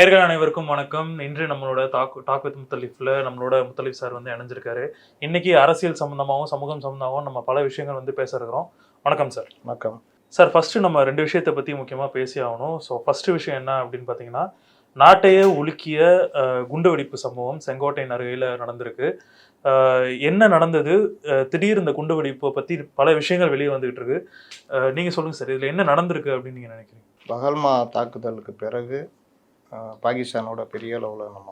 நேயர்கள் அனைவருக்கும் வணக்கம். இன்று நம்மளோட டாக் வித் முத்தலீஃப்ல நம்மளோட முத்தலீஃப் சார் வந்து இணைஞ்சிருக்காரு. இன்னைக்கு அரசியல் சம்பந்தமாகவும், சமூகம் சம்பந்தமாகவும் நம்ம பல விஷயங்கள் வந்து பேச இருக்கிறோம். வணக்கம் சார். வணக்கம் சார், ஃபர்ஸ்ட் நம்ம 2 விஷயத்த பத்தி முக்கியமா பேசி ஆகணும். ஃபர்ஸ்ட் விஷயம் என்ன அப்படின்னு பார்த்தீங்கன்னா, நாட்டையே உலுக்கிய குண்டுவெடிப்பு சம்பவம் செங்கோட்டையின் அருகில நடந்திருக்கு. அ என்ன நடந்தது? திடீர் இந்த குண்டுவெடிப்ப பத்தி பல விஷயங்கள் வெளிய வந்துகிட்டு இருக்கு. நீங்க சொல்லுங்க சார். இதுல என்ன நடந்திருக்கு அப்படின்னு நீங்க நினைக்கிறீங்க? பகல்மா தாக்குதலுக்கு பிறகு பாகிஸ்தானோட பெரிய அளவில் நம்ம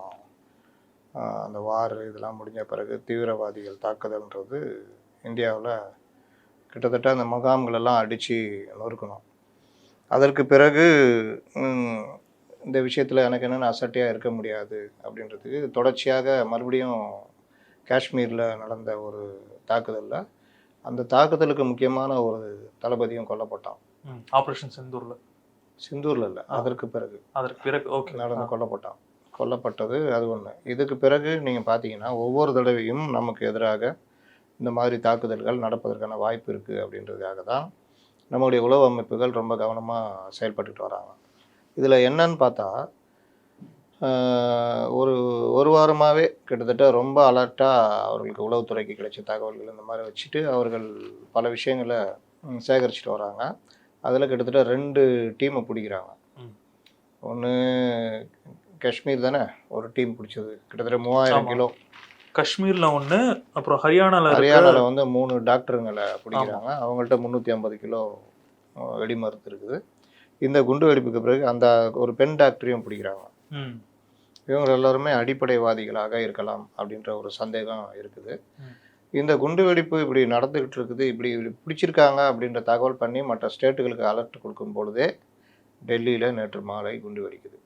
அந்த வார் இதெல்லாம் முடிஞ்ச பிறகு தீவிரவாதிகள் தாக்குதல்ன்றது இந்தியாவில் கிட்டத்தட்ட அந்த முகாம்களெல்லாம் அடித்து நொறுக்கணும். அதற்கு பிறகு இந்த விஷயத்தில் எனக்கு என்னென்ன அசட்டையாக இருக்க முடியாது அப்படின்றதுக்கு தொடர்ச்சியாக மறுபடியும் காஷ்மீரில் நடந்த ஒரு தாக்குதலில் அந்த தாக்குதலுக்கு முக்கியமான ஒரு தளபதியும் கொல்லப்பட்டான். ஆபரேஷன் சிந்தூரில் இல்லை, அதற்கு பிறகு ஓகே நடந்து கொல்லப்பட்டது அது ஒன்று. இதுக்கு பிறகு நீங்கள் பார்த்தீங்கன்னா ஒவ்வொரு தடவையும் நமக்கு எதிராக இந்த மாதிரி தாக்குதல்கள் நடப்பதற்கான வாய்ப்பு இருக்குது அப்படின்றதுக்காக தான் நம்முடைய உளவு அமைப்புகள் ரொம்ப கவனமாக செயல்பட்டுட்டு வராங்க. இதில் என்னன்னு பார்த்தா ஒரு வாரமாகவே கிட்டத்தட்ட ரொம்ப அலர்ட்டாக அவர்களுக்கு உளவுத்துறைக்கு கிடைச்ச தகவல்கள் இந்த மாதிரி வச்சுட்டு அவர்கள் பல விஷயங்களை சேகரிச்சுட்டு வராங்க. அதில் கிட்டத்தட்ட 2 டீமை பிடிக்கிறாங்க. ஒன்று காஷ்மீர் தானே, ஒரு டீம் பிடிச்சது கிட்டத்தட்ட 3000 கிலோ. காஷ்மீரில் ஒன்று, அப்புறம் ஹரியானாவில் வந்து 3 டாக்டருங்களை பிடிக்கிறாங்க. அவங்கள்ட்ட 350 கிலோ வெடி மருந்து இருக்குது. இந்த குண்டு வெடிப்புக்கு பிறகு அந்த ஒரு பெண் டாக்டரையும் பிடிக்கிறாங்க. இவங்க எல்லாருமே அடிப்படைவாதிகளாக இருக்கலாம் அப்படின்ற ஒரு சந்தேகம் இருக்குது. இந்த குண்டு வெடிப்பு இப்படி நடந்துகிட்டு இருக்குது, இப்படி பிடிச்சிருக்காங்க அப்படின்ற தகவல் பண்ணி மற்ற ஸ்டேட்டுகளுக்கு அலர்ட் கொடுக்கும் பொழுதே டெல்லியில் நேற்று மாலை குண்டு வெடிக்குது.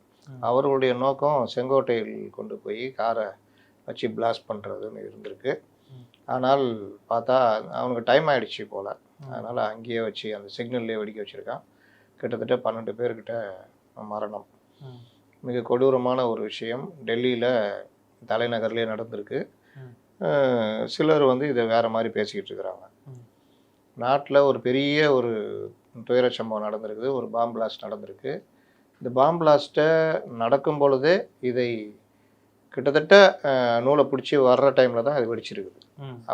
அவர்களுடைய நோக்கம் செங்கோட்டையில் கொண்டு போய் காரை வச்சு பிளாஸ்ட் பண்ணுறதுன்னு இருந்திருக்கு. ஆனால் பார்த்தா அவனுக்கு டைம் ஆகிடுச்சு போல், அதனால் அங்கேயே வச்சு அந்த சிக்னல்லே வெடிக்க வச்சுருக்கான். கிட்டத்தட்ட 12 பேர்கிட்ட மரணம். மிக கொடூரமான ஒரு விஷயம் டெல்லியில் தலைநகர்லேயே நடந்திருக்கு. சிலர் வந்து இதை வேறு மாதிரி பேசிக்கிட்டு இருக்கிறாங்க. நாட்டில் ஒரு பெரிய ஒரு துயர சம்பவம் நடந்திருக்குது, ஒரு பாம் பிளாஸ்ட் நடந்திருக்கு. இந்த பாம் பிளாஸ்ட்டை நடக்கும் பொழுதே இதை கிட்டத்தட்ட நூலை பிடிச்சி வர்ற டைமில் தான் இது வெடிச்சிருக்குது.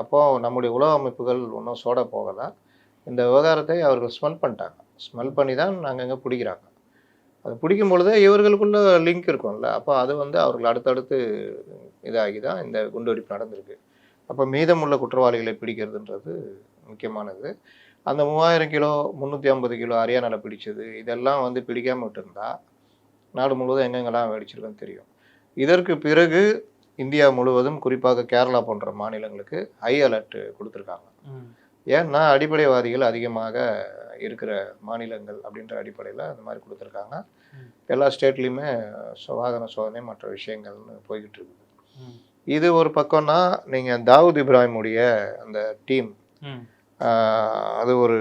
அப்போது நம்முடைய உளவு அமைப்புகள் ஒன்றும் சோட போகலை. இந்த விவகாரத்தை அவர்கள் ஸ்மெல் பண்ணிட்டாங்க. ஸ்மெல் பண்ணி தான் அங்கங்கே பிடிக்கிறாங்க. அது பிடிக்கும் பொழுதே இவர்களுக்குள்ள லிங்க் இருக்கும்ல, அப்போ அது வந்து அவர்கள் அடுத்தடுத்து இதாகி தான் இந்த குண்டுவெடிப்பு நடந்திருக்கு. அப்போ மீதமுள்ள குற்றவாளிகளை பிடிக்கிறதுன்றது முக்கியமானது. அந்த 3000 கிலோ 350 கிலோ ஹரியானாவில் பிடிச்சது இதெல்லாம் வந்து பிடிக்காமல் விட்டுருந்தா நாடு முழுவதும் எங்கெங்கெல்லாம் வெடிச்சிருக்குன்னு தெரியும். இதற்கு பிறகு இந்தியா முழுவதும் குறிப்பாக கேரளா போன்ற மாநிலங்களுக்கு ஹை அலர்ட் கொடுத்துருக்காங்க. ஏன்னா அடிப்படைவாதிகள் அதிகமாக இருக்கிற மாநிலங்கள் அப்படின்ற அடிப்படையில் அந்த மாதிரி கொடுத்துருக்காங்க. எல்லா ஸ்டேட்லேயுமே வாகன சோதனை மற்ற விஷயங்கள்னு போய்கிட்டு இருக்குது. இது ஒரு பக்கம்னா நீங்கள் தாவூத் இப்ராஹிமுடைய அந்த டீம், அது ஒரு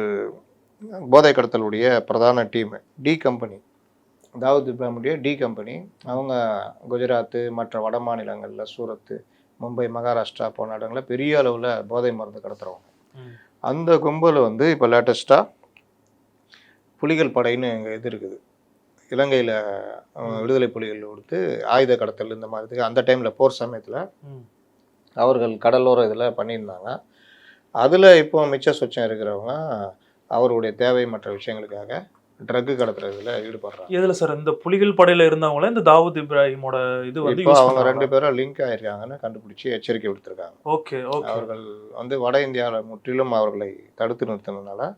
போதை கடத்தலுடைய பிரதான டீம் டி கம்பெனி, தாவூத் இப்ராஹிமுடைய டி கம்பெனி. அவங்க குஜராத்து மற்ற வட மாநிலங்களில் சூரத்து, மும்பை, மகாராஷ்டிரா போன்ற இடங்களில் பெரிய அளவில் போதை மருந்து கடத்துகிறவங்க. அந்த கும்பல் வந்து இப்போ லேட்டஸ்ட்டாக புலிகள் படைன்னு எங்கள் இது இருக்குது, இலங்கையில் விடுதலை புலிகள் கொடுத்து ஆயுத கடத்தல் இந்த மாதிரி அந்த டைமில் போர் சமயத்தில் அவர்கள் கடலோர இதில் பண்ணியிருந்தாங்க. அதில் இப்போ மிச்ச சொச்சம் இருக்கிறவங்க அவருடைய தேவை மற்ற விஷயங்களுக்காக ட்ரக்கு கடத்துறதுல ஈடுபடுறாங்க. இதில் சார் இந்த புலிகள் படையில் இருந்தவங்கள இந்த தாவூத் இப்ராஹிமோட இது வந்து இப்போ அவங்க 2 பேரும் லிங்க் ஆகிருக்காங்கன்னு கண்டுபிடிச்சி எச்சரிக்கை விடுத்திருக்காங்க. ஓகே. அவர்கள் வந்து வட இந்தியாவில் முற்றிலும் அவர்களை தடுத்து நிறுத்தினதுனால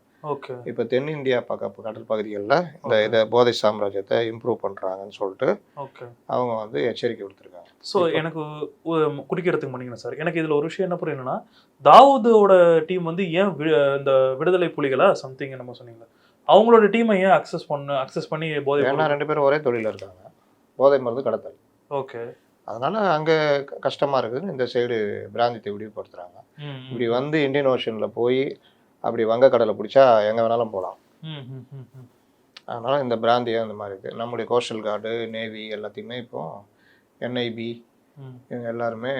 இப்போ தென்னிந்தியா கடல் பகுதிகளில் இந்த இதை போதை சாம்ராஜ்யத்தை இம்ப்ரூவ் பண்ணுறாங்கன்னு சொல்லிட்டு அவங்க வந்து எச்சரிக்கை கொடுத்துருக்காங்க. ஸோ எனக்கு குடிக்கிறதுக்கு பண்ணிக்கணும் சார். எனக்கு இதில் ஒரு விஷயம் என்ன புரியலன்னா, தாவூதோட டீம் வந்து ஏன் இந்த விடுதலை புலிகளா சம்திங் நம்ம சொன்னீங்களா, அவங்களோட டீமை ஏன் அக்சஸ் பண்ணி போதை? ஏன்னா 2 பேரும் ஒரே தொழிலில் இருக்காங்க, போதை மருந்து கடத்தல். ஓகே. அதனால் அங்கே கஷ்டமாக இருக்குதுன்னு இந்த சைடு பிராந்தியத்தை விரிவுபடுத்துகிறாங்க. இப்படி வந்து இந்தியன் ஓஷனில் போய் அப்படி வங்கக்கடலை பிடிச்சா எங்கே வேணாலும் போகலாம். அதனால் இந்த பிராந்தியம் இந்த மாதிரி இருக்குது. நம்முடைய கோஸ்டல் கார்டு, நேவி எல்லாத்தையுமே இப்போ என்ஐபி இவங்க எல்லாருமே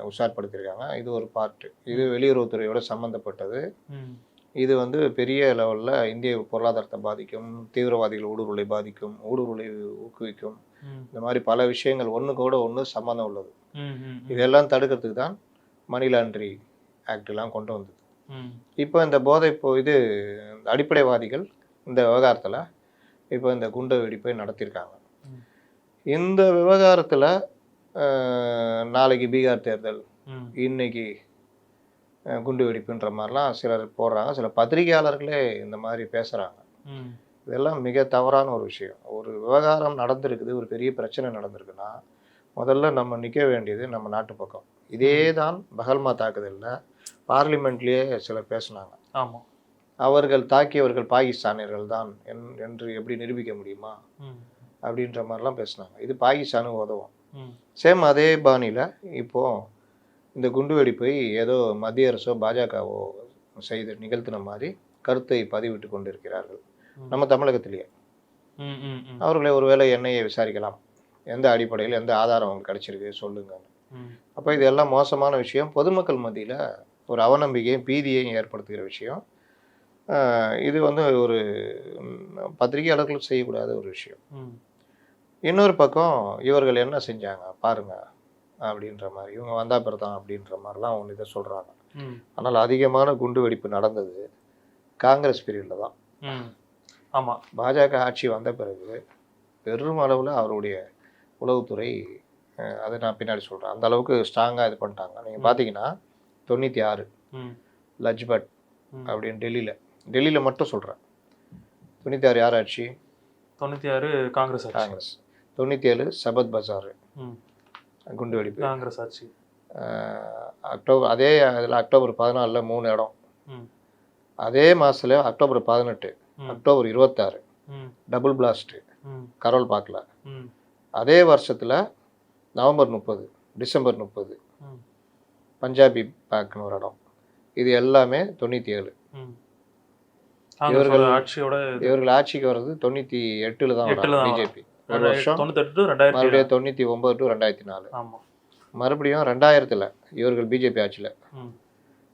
உஷார்படுத்தியிருக்காங்க. இது ஒரு பார்ட்டு. இது வெளியுறவுத்துறையோட சம்மந்தப்பட்டது. இது வந்து பெரிய லெவலில் இந்திய பொருளாதாரத்தை பாதிக்கும், தீவிரவாதிகள் ஊடுருவலை பாதிக்கும், ஊடுருவலை ஊக்குவிக்கும். இந்த மாதிரி பல விஷயங்கள் ஒன்றுக்கூட ஒன்று சம்மந்தம் உள்ளது. இதெல்லாம் தடுக்கிறதுக்கு தான் மணி லாண்ட்ரி ஆக்ட்லாம் கொண்டு வந்தது. இப்போ இந்த இது அடிப்படைவாதிகள் இந்த விவகாரத்தில் இப்போ இந்த குண்டு வெடிப்பை நடத்தியிருக்காங்க. இந்த விவகாரத்தில் நாளைக்கு பீகார் தேர்தல், இன்னைக்கு குண்டு வெடிப்புன்ற மாதிரிலாம் சிலர் போடுறாங்க. சில பத்திரிகையாளர்களே இந்த மாதிரி பேசுகிறாங்க. இதெல்லாம் மிக தவறான ஒரு விஷயம். ஒரு விவகாரம் நடந்திருக்குது, ஒரு பெரிய பிரச்சனை நடந்திருக்குன்னா முதல்ல நம்ம நிற்க வேண்டியது நம்ம நாட்டு பக்கம். இதே தான் பகல்மா தாக்குதலில் பார்லிமெண்ட்லேயே சிலர் பேசினாங்க. ஆமாம், அவர்கள் தாக்கியவர்கள் பாகிஸ்தானியர்கள் தான் என்று எப்படி நிரூபிக்க முடியுமா அப்படின்ற மாதிரிலாம் பேசினாங்க. இது பாகிஸ்தானுக்கு உதவும். சேம் அதே பாணியில் இப்போது இந்த குண்டுவெடிப்பை ஏதோ மத்திய அரசோ பாஜகவோ செய்து நிகழ்த்தின மாதிரி கருத்தை பதிவிட்டு கொண்டிருக்கிறார்கள் நம்ம தமிழகத்திலேயே. அவர்களை ஒருவேளை என்ஐஏ விசாரிக்கலாம், எந்த அடிப்படையில் எந்த ஆதாரம் அவங்களுக்கு கிடைச்சிருக்கு சொல்லுங்க. அப்போ இது எல்லாம் மோசமான விஷயம், பொதுமக்கள் மத்தியில் ஒரு அவநம்பிக்கையும் பீதியையும் ஏற்படுத்துகிற விஷயம். இது வந்து ஒரு பத்திரிகையாளர்களும் செய்யக்கூடாத ஒரு விஷயம். இன்னொரு பக்கம் இவர்கள் என்ன செஞ்சாங்க பாருங்க அப்படின்ற மாதிரி, இவங்க வந்தா பிறதான் அப்படின்ற மாதிரிலாம் ஒன்று இதை சொல்கிறாங்க. ஆனால் அதிகமான குண்டு வெடிப்பு நடந்தது காங்கிரஸ் பீரியடில் தான். ஆமாம், பாஜக ஆட்சி வந்த பிறகு பெரும் அளவில் அவருடைய உளவுத்துறை, அதை நான் பின்னாடி சொல்கிறேன், அந்த அளவுக்கு ஸ்ட்ராங்காக இது பண்ணிட்டாங்க. நீங்கள் பார்த்தீங்கன்னா 96 லஜ்பட் அப்படின்னு டெல்லியில் மட்டும் சொல்கிறேன். 96 யார் ஆட்சி? 96 காங்கிரஸ். 97 சபத் பசார் குண்டு வெடிப்பு, காங்கிரஸ் ஆட்சி. அதே இதில் அக்டோபர் 14 3 இடம். அதே மாதத்துல அக்டோபர் 18 அக்டோபர் 26 டபுள் பிளாஸ்ட் கரோல் பார்க்கல. அதே வருஷத்தில் நவம்பர் 30 டிசம்பர் 30 பஞ்சாபி பேக்னு ஒரு இடம். இது எல்லாமே 97. இவர்கள் ஆட்சிக்கு வர்றது 98 தான் பிஜேபி. ஒரு வருஷம் 98 to 2004. மறுபடியும் 2000 இவர்கள் பிஜேபி ஆட்சியில்.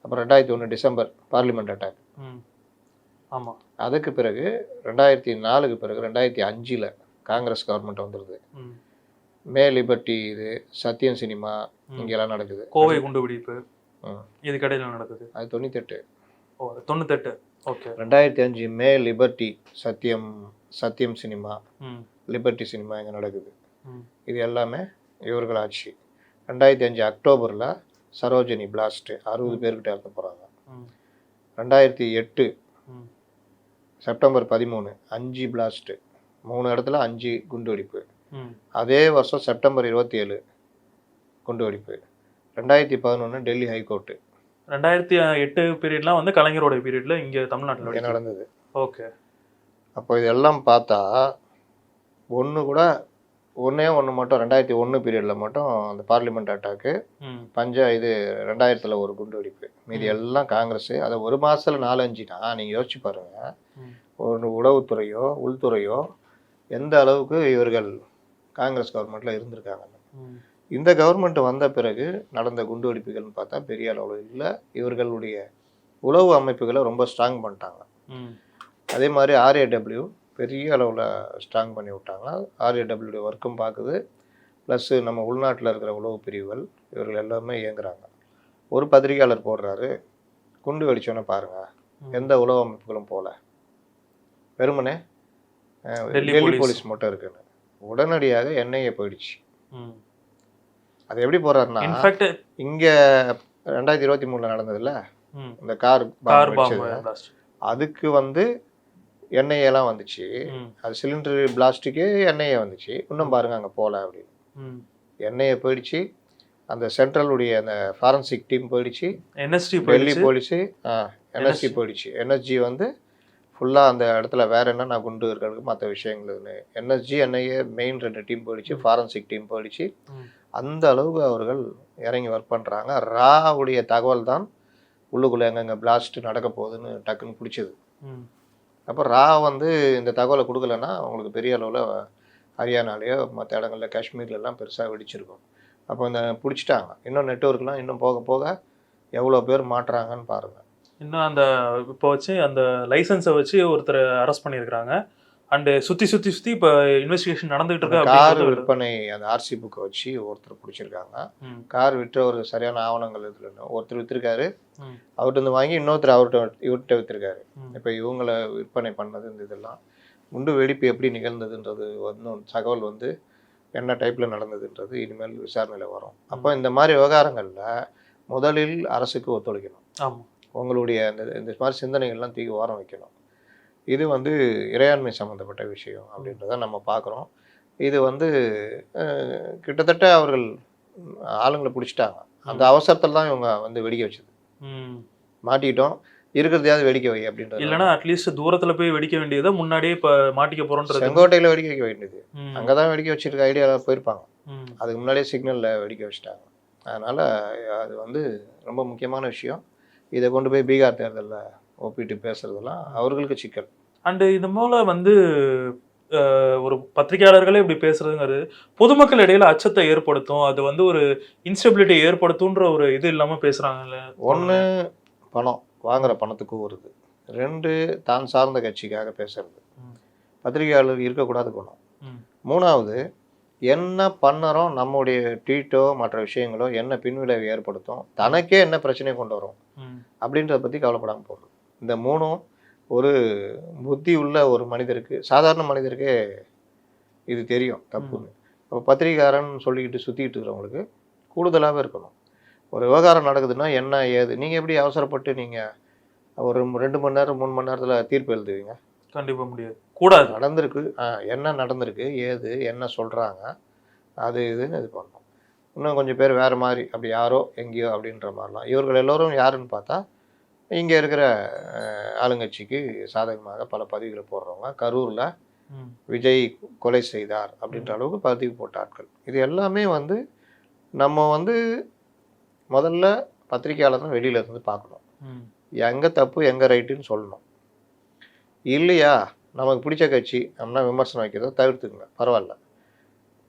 அப்புறம் 2001 டிசம்பர் பார்லிமெண்ட் அட்டாக். அதுக்கு பிறகு 2004 பிறகு 2005 காங்கிரஸ் கவர்மெண்ட் வந்துடுது. மே லிபர்ட்டி, இது சத்தியம் சினிமா, இங்கெல்லாம் நடக்குது. கோவை குண்டு வெடிப்பு இது கடையில் நடக்குது. அது 98. 98. ஓகே. 2005 மே லிபர்ட்டி, சத்தியம் சினிமா, லிபர்ட்டி சினிமா இங்கே நடக்குது. இது எல்லாமே இவர்கள் ஆட்சி. 2005 அக்டோபரில் சரோஜினி பிளாஸ்ட் 60 பேர்கிட்ட இறந்து போகிறாங்க. 2008 செப்டம்பர் 13 5 பிளாஸ்ட், 3 இடத்துல 5 குண்டு வெடிப்பு. அதே வருஷம் செப்டம்பர் 27 குண்டு வெடிப்பு. 2011 டெல்லி ஹைகோர்ட்டு. 2008 பீரியட்லாம் வந்து கலைஞரோட பீரியட்ல இங்கே தமிழ்நாட்டில் நடந்தது. ஓகே. அப்போ இதெல்லாம் பார்த்தா ஒன்று மட்டும் 2001 பீரியடில் மட்டும் அந்த பார்லிமெண்ட் அட்டாக்கு, இது 2000 ஒரு குண்டு வெடிப்பு. மீதி எல்லாம் காங்கிரஸ். அதை ஒரு மாதத்தில் 4-5னா நீங்கள் யோசிச்சு பாருங்கள், ஒரு உளவுத்துறையோ உள்துறையோ எந்த அளவுக்கு இவர்கள் காங்கிரஸ் கவர்மெண்ட்டில் இருந்திருக்காங்க. இந்த கவர்மெண்ட் வந்த பிறகு நடந்த குண்டு வெடிப்புகள்னு பார்த்தா பெரிய அளவில் இல்லை. இவர்களுடைய உளவு அமைப்புகளை ரொம்ப ஸ்ட்ராங் பண்ணிட்டாங்க. அதே மாதிரி RAW பெரிய அளவில் ஸ்ட்ராங் பண்ணி விட்டாங்க. RAW ஒர்க்கும் பார்க்குது, ப்ளஸ்ஸு நம்ம உள்நாட்டில் இருக்கிற உளவு பிரிவுகள் இவர்கள் எல்லாமே இயங்குறாங்க. ஒரு பத்திரிகையாளர் போடுறாரு, குண்டு வெடிச்சோன்னே பாருங்கள் எந்த உளவு அமைப்புகளும் போகல, வெறுமனே டெல்லி போலீஸ் மட்டும் இருக்குன்னு. உடனடியாக NIA போயிடுச்சு. அது எப்படி போடுறாருன்னா, இங்கே 2023 நடந்ததில்ல இந்த கார் அதுக்கு வந்து NIAலாம் வந்துச்சு. அது சிலிண்டர் பிளாஸ்ட்டுக்கே NIA வந்துச்சு. இன்னும் பாருங்க அங்கே போகல அப்படின்னு. NIA போயிடுச்சு, அந்த சென்ட்ரலுடைய அந்த ஃபாரன்சிக் டீம் போயிடுச்சு, டெல்லி போலீஸு NSG போயிடுச்சு. NSG வந்து ஃபுல்லாக அந்த இடத்துல வேறு என்னென்ன குண்டு இருக்கிறதுக்கு மற்ற விஷயங்கள் NSG NIA மெயின் 2 டீம் போயிடுச்சு, ஃபாரன்சிக் டீம் போயிடுச்சு. அந்த அளவுக்கு அவர்கள் இறங்கி ஒர்க் பண்ணுறாங்க. ராவுடைய தகவல் தான் உள்ளுக்குள்ளே எங்கெங்கே பிளாஸ்ட் நடக்க போகுதுன்னு டக்குன்னு பிடிச்சது. அப்போ வந்து இந்த தகவலை கொடுக்கலன்னா அவங்களுக்கு பெரிய அளவில் ஹரியானாலேயோ மற்ற இடங்களில் காஷ்மீர்லலாம் பெருசாக வெடிச்சிருக்கும். அப்போ இந்த பிடிச்சிட்டாங்க. இன்னும் நெட்வொர்க்லாம் இன்னும் போக போக எவ்வளோ பேர் மாட்டுறாங்கன்னு பாருங்கள். இன்னும் அந்த இப்போ வச்சு அந்த லைசன்ஸை வச்சு ஒருத்தர் அரெஸ்ட் பண்ணியிருக்கிறாங்க. அண்டு சுற்றி சுற்றி சுற்றி இப்போ இன்வெஸ்டிகேஷன் நடந்துகிட்டு இருக்கு கார் அப்படிங்கிறது. விற்பனை அந்த ஆர்சி புக்கை வச்சு ஒருத்தர் பிடிச்சிருக்காங்க. ம். கார் விற்ற ஒரு சரியான ஆவணங்கள் இதில் இல்லை. ஒருத்தர் விற்றுருக்காரு, ம். அவர்கிட்ட இருந்து வாங்கி இன்னொருத்தர் இவர்கிட்ட விற்றுருக்காரு. ம். இப்போ இவங்களை விற்பனை பண்ணது இந்த இதெல்லாம் குண்டு வெடிப்பு எப்படி நிகழ்ந்ததுன்றது வந்து தகவல் வந்து என்ன டைப்பில் நடந்ததுன்றது இனிமேல் விசாரணையில் வரும். அப்போ இந்த மாதிரி விவகாரங்களில் முதலில் அரசுக்கு ஒத்துழைக்கணும். ஆமாம். உங்களுடைய இந்த மாதிரி சிந்தனைகள்லாம் தூக்கி ஓரம் வைக்கணும். இது வந்து இறையாண்மை சம்மந்தப்பட்ட விஷயம் அப்படின்றத நம்ம பார்க்குறோம். இது வந்து கிட்டத்தட்ட அவர்கள் ஆளுங்களை பிடிச்சிட்டாங்க. அந்த அவசரத்தில் தான் இவங்க வந்து வெடிக்க வச்சது. மாட்டிக்கிட்டோம், இருக்கிறதையாவது வெடிக்க வை அப்படின்றது. இல்லைன்னா அட்லீஸ்ட் தூரத்தில் போய் வெடிக்க வேண்டியதை முன்னாடியே இப்போ மாட்டிக்க போகிறோன்றது. செங்கோட்டையில் வெடிக்க வைக்க வேண்டியது, அங்கே தான் வெடிக்க வச்சிருக்க ஐடியாவில் போயிருப்பாங்க. அதுக்கு முன்னாடியே சிக்னலில் வெடிக்க வச்சுட்டாங்க. அதனால் அது வந்து ரொம்ப முக்கியமான விஷயம். இதை கொண்டு போய் பீகார் தேர்தலில் ஒப்பிட்டு பேசுறதெல்லாம் அவர்களுக்கு சிக்கல். அண்டு இது மூலம் வந்து ஒரு பத்திரிகையாளர்களே இப்படி பேசுறதுங்கிறது பொதுமக்கள் இடையில அச்சத்தை ஏற்படுத்தும். அது வந்து ஒரு இன்ஸ்டெபிலிட்டி ஏற்படுத்தும்ன்ற ஒரு இது இல்லாமல் பேசுகிறாங்கல்ல. ஒன்று பணம், வாங்குற பணத்துக்கு வருது. 2 தான் சார்ந்த கட்சிக்காக பேசுறது. பத்திரிகையாளர் இருக்கக்கூடாது குணம். 3வது என்ன பண்ணுறோம், நம்முடைய ட்வீட்டோ மற்ற விஷயங்களோ என்ன பின்விளைவு ஏற்படுத்தும், தனக்கே என்ன பிரச்சனையை கொண்டு வரும் அப்படின்றத பற்றி கவலைப்படாமல் போகிறது. இந்த 3ம் ஒரு புத்தி உள்ள ஒரு மனிதருக்கு, சாதாரண மனிதருக்கே இது தெரியும் தப்புன்னு. இப்போ பத்திரிகாரன் சொல்லிக்கிட்டு சுற்றிக்கிட்டு இருக்கிறவங்களுக்கு கூடுதலாகவே இருக்கணும். ஒரு விவகாரம் நடக்குதுன்னா என்ன ஏது, நீங்கள் எப்படி அவசரப்பட்டு நீங்கள் ஒரு 2 மணி நேரம் 3 மணி நேரத்தில் தீர்ப்பு எழுதுவீங்க? கண்டிப்பாக முடியாது, கூடாது. நடந்திருக்கு, என்ன நடந்திருக்கு, ஏது என்ன சொல்கிறாங்க, அது இதுன்னு இது பண்ணணும். இன்னும் கொஞ்சம் பேர் வேறு மாதிரி அப்படி யாரோ எங்கேயோ அப்படின்ற மாதிரிலாம். இவர்கள் எல்லோரும் யாருன்னு பார்த்தா இங்கே இருக்கிற ஆளுங்கட்சிக்கு சாதகமாக பல பதிவுகளை போடுறவங்க. கரூரில் விஜய் கொலை செய்தார் அப்படின்ற அளவுக்கு பதிவு போட்ட ஆட்கள். இது எல்லாமே வந்து நம்ம வந்து முதல்ல பத்திரிகையாளர் வெளியில இருந்து பார்க்கணும். எங்கே தப்பு எங்கே ரைட்டுன்னு சொல்லணும். இல்லையா நமக்கு பிடிச்ச கட்சி அப்படின்னா விமர்சனம் வைக்கிறத தவிர்த்துக்குங்க, பரவாயில்ல.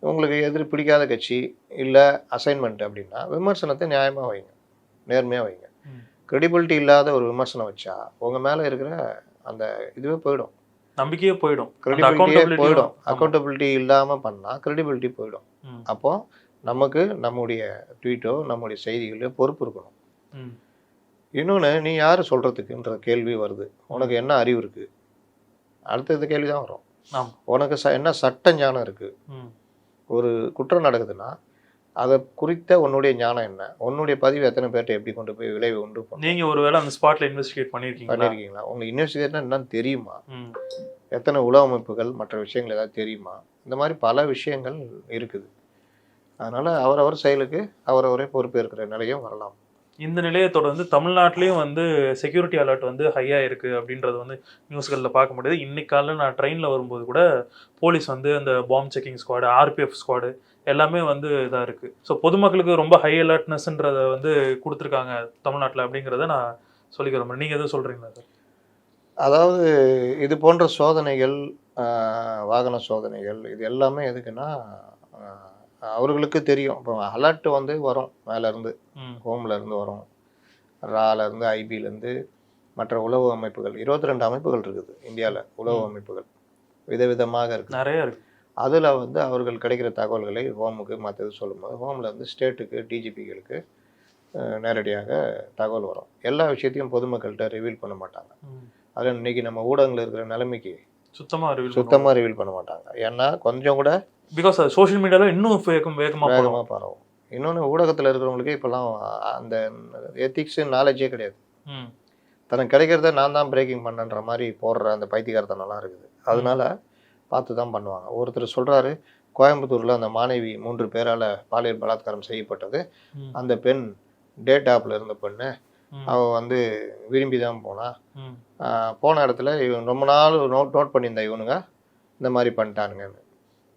உங்களுக்கு பிடிக்காத கட்சி இல்லை அசைன்மெண்ட் அப்படின்னா விமர்சனத்தை நியாயமாக வைங்க, நேர்மையாக வைங்க. கிரெடிபிலிட்டி இல்லாத ஒரு விமர்சனம் வச்சா உங்கள் மேலே இருக்கிற அந்த இதுவே போயிடும், நம்பிக்கையே போயிடும், கிரெடிபிலிட்டியே போயிடும். அக்கௌண்டபிலிட்டி இல்லாமல் பண்ணால் கிரெடிபிலிட்டி போயிடும். அப்போது நமக்கு நம்முடைய ட்வீட்டோ நம்முடைய செய்திகளோ பொறுப்பு இருக்கணும். இன்னொன்று, நீ யார் சொல்கிறதுக்குன்ற கேள்வி வருது. உனக்கு என்ன அறிவு இருக்குது, அடுத்தது கேள்வி தான் வரும். உனக்கு என்ன சட்ட ஞானம் இருக்குது. ஒரு குற்றம் நடக்குதுன்னா அதை குறித்த உன்னுடைய ஞானம் என்ன, உன்னுடைய பதிவு எத்தனை பேர்ட்ட எப்படி கொண்டு போய் விளைவு உண்டு பண்ணும். நீங்கள் ஒருவேளை அந்த ஸ்பாட்டில் இன்வெஸ்டிகேட் பண்ணியிருக்கீங்களா? உங்களுக்கு இன்வெஸ்டிகேட்னா என்னன்னு தெரியுமா, எத்தனை உளவு அமைப்புகள் மற்ற விஷயங்கள் ஏதாவது தெரியுமா, இந்த மாதிரி பல விஷயங்கள் இருக்குது. அதனால் அவரவர் செயலுக்கு அவரவரே பொறுப்பேற்கிற நிலையும் வரலாம். இந்த நிலையை தொடர்ந்து தமிழ்நாட்டிலையும் வந்து செக்யூரிட்டி அலர்ட் வந்து ஹையாக இருக்குது அப்படின்றது வந்து நியூஸ்களில் பார்க்க முடியுது. இன்னைக்கு காலையில் நான் ட்ரெயினில் வரும்போது கூட போலீஸ் வந்து அந்த பாம்பு செக்கிங் ஸ்குவாடு, ஆர்பிஎஃப் ஸ்குவாடு எல்லாமே வந்து இதாக இருக்குது. ஸோ பொதுமக்களுக்கு ரொம்ப ஹை அலர்ட்னஸ்ன்றதை வந்து கொடுத்துருக்காங்க தமிழ்நாட்டில் அப்படிங்கிறத நான் சொல்லிக்கிறேன். நீங்கள் எதுவும் சொல்கிறீங்களா சார்? அதாவது இது போன்ற சோதனைகள், வாகன சோதனைகள், இது எல்லாமே எதுக்குன்னா அவர்களுக்கு தெரியும். இப்போ அலர்ட் வந்து வரும் மேலேருந்து, ஹோம்லேருந்து வரும், ராலேருந்து, ஐபிலேருந்து, மற்ற உளவு அமைப்புகள் 22 அமைப்புகள் இருக்குது இந்தியாவில். உளவு அமைப்புகள் விதவிதமாக இருக்குது, நிறைய இருக்குது. அதில் வந்து அவர்கள் கிடைக்கிற தகவல்களை ஹோமுக்கு மற்றது சொல்லும்போது ஹோமில் வந்து ஸ்டேட்டுக்கு டிஜிபிகளுக்கு நேரடியாக தகவல் வரும். எல்லா விஷயத்தையும் பொதுமக்கள்கிட்ட ரிவீல் பண்ண மாட்டாங்க. அதில் இன்றைக்கி நம்ம ஊடகங்கள் இருக்கிற நிலைமைக்கு சுத்தமாக ரிவீல் பண்ண மாட்டாங்க. ஏன்னா கொஞ்சம் கூட பிகாஸ் சோஷியல் மீடியாவில் இன்னும் வேகமாக பரவும். இன்னொன்று, ஊடகத்தில் இருக்கிறவங்களுக்கே இப்போல்லாம் அந்த எத்திக்ஸு நாலேஜே கிடையாது. தனக்கு கிடைக்கிறத நான் தான் பிரேக்கிங் பண்ணன்ற மாதிரி போடுற அந்த பைத்தியக்காரத்தனெல்லாம் இருக்குது. அதனால பார்த்து தான் பண்ணுவாங்க. ஒருத்தர் சொல்கிறாரு, கோயம்புத்தூரில் அந்த மாணவி 3 பேரால் பாலியல் பலாத்காரம் செய்யப்பட்டது. அந்த பெண் டேட் ஆப்பில் இருந்த பெண்ணு, அவள் வந்து விரும்பி தான் போன இடத்துல இவன் ரொம்ப நாள் நோட் பண்ணியிருந்தா இவனுங்க இந்த மாதிரி பண்ணிட்டானுங்கன்னு.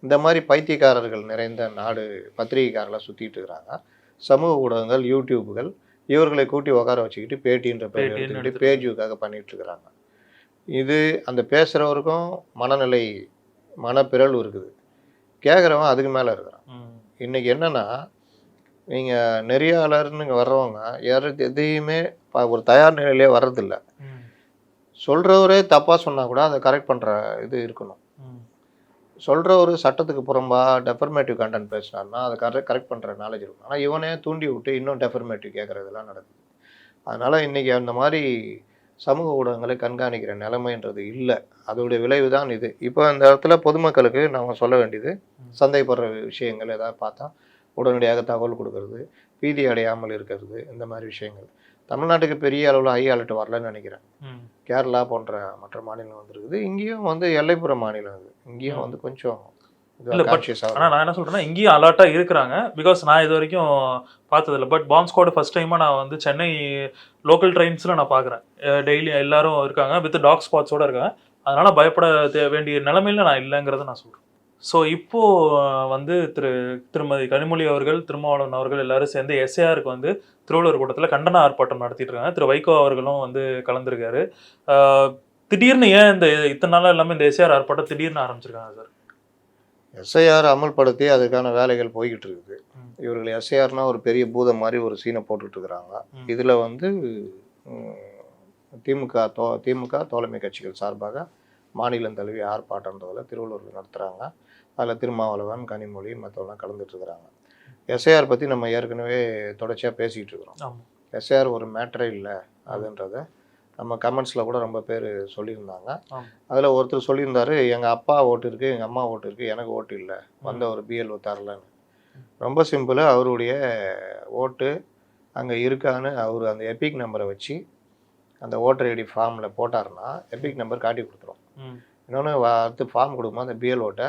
இந்த மாதிரி பைத்தியக்காரர்கள் நிறைந்த நாடு பத்திரிகைக்காரர்களாக சுற்றிட்டு இருக்கிறாங்க. சமூக ஊடகங்கள், யூடியூப்புகள் இவர்களை கூட்டி உட்கார வச்சுக்கிட்டு பேட்டின்ற பேர் எடுத்துக்கிட்டு பேஜுக்காக பண்ணிகிட்டு இருக்கிறாங்க. இது அந்த பேசுகிறவருக்கும் மனநிலை மனப்பிறழ்வு இருக்குது, கேட்குறவன் அதுக்கு மேலே இருக்கிறான். இன்றைக்கி என்னென்னா, நீங்கள் நெறியாளர்னு வர்றவங்க எதையுமே ஒரு தயார் நிலையிலே வர்றதில்ல. ம். சொல்கிறவரே தப்பாக சொன்னால் கூட அதை கரெக்ட் பண்ணுற இது இருக்கணும். ம். சொல்கிறவரு சட்டத்துக்கு புறம்பா டெஃபர்மேட்டிவ் கண்டென்ட் பேசினார்னா அதை கரெக்ட் பண்ணுற நாலேஜ் இருக்கும். ஆனால் இவனே தூண்டி விட்டு இன்னும் டெஃபர்மேட்டிவ் கேட்குறதெல்லாம் நடக்குது. அதனால் இன்றைக்கி அந்த மாதிரி சமூக ஊடகங்களை கண்காணிக்கிற நிலைமைன்றது இல்லை. அதோடைய விளைவு தான் இது. இப்போ இந்த இடத்துல பொதுமக்களுக்கு நம்ம சொல்ல வேண்டியது, சந்தேகப்படுற விஷயங்கள் ஏதாவது பார்த்தா உடனடியாக தகவல் கொடுக்கறது, பீதி அடையாமல் இருக்கிறது, இந்த மாதிரி விஷயங்கள். தமிழ்நாட்டுக்கு பெரிய அளவில் ஹை அலர்ட் வரலன்னு நினைக்கிறேன். கேரளா போன்ற மற்ற மாநிலம் வந்துருக்குது. இங்கேயும் வந்து எல்லைப்புற மாநிலம் இது. இங்கேயும் வந்து கொஞ்சம் இல்லை பட் ஆனால் நான் என்ன சொல்கிறேன்னா இங்கேயும் அலர்ட்டாக இருக்கிறாங்க. பிகாஸ் நான் இது வரைக்கும் பார்த்ததில்ல. பட் பாம்ப் ஸ்குவாட் ஃபர்ஸ்ட் டைமாக நான் வந்து சென்னை லோக்கல் ட்ரெயின்ஸில் நான் பார்க்குறேன். டெய்லி எல்லாரும் இருக்காங்க, வித் டாக் ஸ்பாட்ஸோடு இருக்காங்க. அதனால் பயப்பட வேண்டிய நிலைமையில் நான் இல்லைங்கிறத நான் சொல்கிறேன். ஸோ இப்போது வந்து திருமதி கனிமொழி அவர்கள், திருமாவளவன் அவர்கள் எல்லாரும் சேர்ந்து எஸ்ஏஆருக்கு வந்து திருவள்ளூர் கூட்டத்தில் கண்டன ஆர்ப்பாட்டம் நடத்திட்டு இருக்காங்க. திரு வைகோ அவர்களும் வந்து கலந்துருக்காரு. திடீர்னு ஏன் இத்தனை நாளாக எல்லாமே இந்த எஸ்ஏஆர் ஆர்ப்பாட்டம் திடீர்னு ஆரம்பிச்சிருக்காங்க சார்? எஸ்ஐஆர் அமல்படுத்தி அதுக்கான வேலைகள் போய்கிட்டு இருக்குது. இவர்கள் எஸ்ஐஆர்னா ஒரு பெரிய பூதம் மாதிரி ஒரு சீனை போட்டுட்டு இருக்கிறாங்க. இதில் வந்து திமுக தோழமை கட்சிகள் சார்பாக மாநிலம் தழுவிய ஆர்ப்பாட்டன்றதில் திருவள்ளூரில் நடத்துகிறாங்க. அதில் திருமாவளவன், கனிமொழி மற்றவெல்லாம் கலந்துட்டு இருக்கிறாங்க. எஸ்ஐஆர் பற்றி நம்ம ஏற்கனவே தொடர்ச்சியாக பேசிகிட்டு இருக்கிறோம். எஸ்ஐஆர் ஒரு மேட்டரே இல்லை அதுன்றத நம்ம கமெண்ட்ஸில் கூட ரொம்ப பேர் சொல்லியிருந்தாங்க. அதில் ஒருத்தர் சொல்லியிருந்தாரு, எங்கள் அப்பா ஓட்டு இருக்குது, எங்கள் அம்மா ஓட்டு இருக்குது, எனக்கு ஓட்டு இல்லை, வந்த ஒரு பிஎல்ஓ தரலன்னு. ரொம்ப சிம்பிளாக அவருடைய ஓட்டு அங்கே இருக்கான்னு அவர் அந்த எபிக் நம்பரை வச்சு அந்த ஓட்டர் ஐடி ஃபார்மில் போட்டார்னா எபிக் நம்பர் காட்டி கொடுத்துரும். இன்னொன்று அடுத்து ஃபார்ம் கொடுக்குமா அந்த பிஎல்ஓட்டை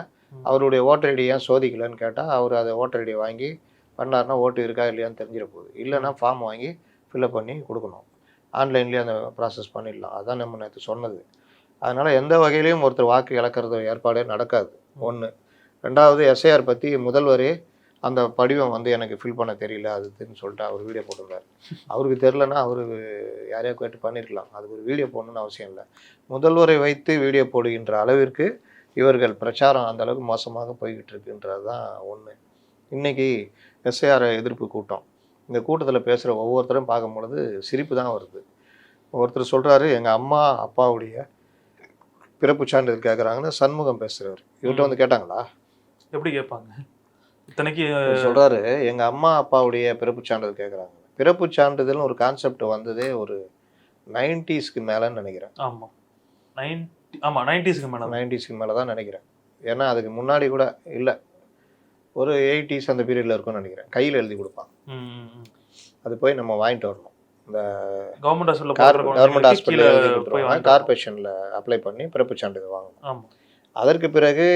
அவருடைய ஓட்டர் ஐடி ஏன் சோதிக்கலன்னு கேட்டால் அவர் அதை ஓட்டர் ஐடியை வாங்கி பண்ணார்னா ஓட்டு இருக்கா இல்லையான்னு தெரிஞ்சிட போகுது. இல்லைன்னா ஃபார்ம் வாங்கி ஃபில்அப் பண்ணி கொடுக்கணும். ஆன்லைன்லேயே அந்த ப்ராசஸ் பண்ணிடலாம். அதான் நம்ம நேற்று சொன்னது. அதனால் எந்த வகையிலையும் ஒருத்தர் வாக்கு இழக்கிறது ஏற்பாடே நடக்காது. ஒன்று. ரெண்டாவது, எஸ்ஐஆர் பற்றி முதல்வரே அந்த படிவம் வந்து எனக்கு ஃபில் பண்ண தெரியல அதுன்னு சொல்லிட்டு அவர் வீடியோ போட்டிருக்காரு. அவருக்கு தெரிலனா அவர் யாரையா கேட்டு பண்ணியிருக்கலாம். அதுக்கு ஒரு வீடியோ போடணுன்னு அவசியம் இல்லை. முதல்வரை வைத்து வீடியோ போடுகின்ற அளவிற்கு இவர்கள் பிரச்சாரம் அந்த அளவுக்கு மோசமாக போய்கிட்டு இருக்குன்றது தான் ஒன்று. இன்றைக்கி எஸ்ஐஆர் எதிர்ப்பு கூட்டம். இந்த கூட்டத்தில் பேசுகிற ஒவ்வொருத்தரும் பார்க்கும்பொழுது சிரிப்பு தான் வருது. ஒருத்தர் சொல்கிறாரு, எங்கள் அம்மா அப்பாவுடைய பிறப்பு சான்றிதழ் கேட்குறாங்கன்னு சண்முகம் பேசுகிறவர். இவர்கிட்ட வந்து கேட்டாங்களா? எப்படி கேட்பாங்க? இத்தனைக்கு சொல்கிறாரு, எங்கள் அம்மா அப்பாவுடைய பிறப்பு சான்றிதழ் கேட்குறாங்க. பிறப்பு சான்றிதழ்னு ஒரு கான்செப்ட் வந்ததே ஒரு 90ஸ்க்கு மேலேன்னு நினைக்கிறேன். ஆமாம் 90ஸ்க்கு மேலே தான் நினைக்கிறேன். ஏன்னா அதுக்கு முன்னாடி கூட இல்லை, ஒரு 80s அந்த பீரியடில் இருக்கும்னு நினைக்கிறேன். கையில் எழுதி கொடுப்பாங்க. அது போய் நம்ம வாங்கிட்டு வரணும். இந்த கவர்மெண்ட் ஹாஸ்பிட்டல் எழுதி கொடுத்துருவாங்க. கார்பரேஷனில் அப்ளை பண்ணி பிறப்பு சான்றிதழ் வாங்கணும். அதற்கு பிறகு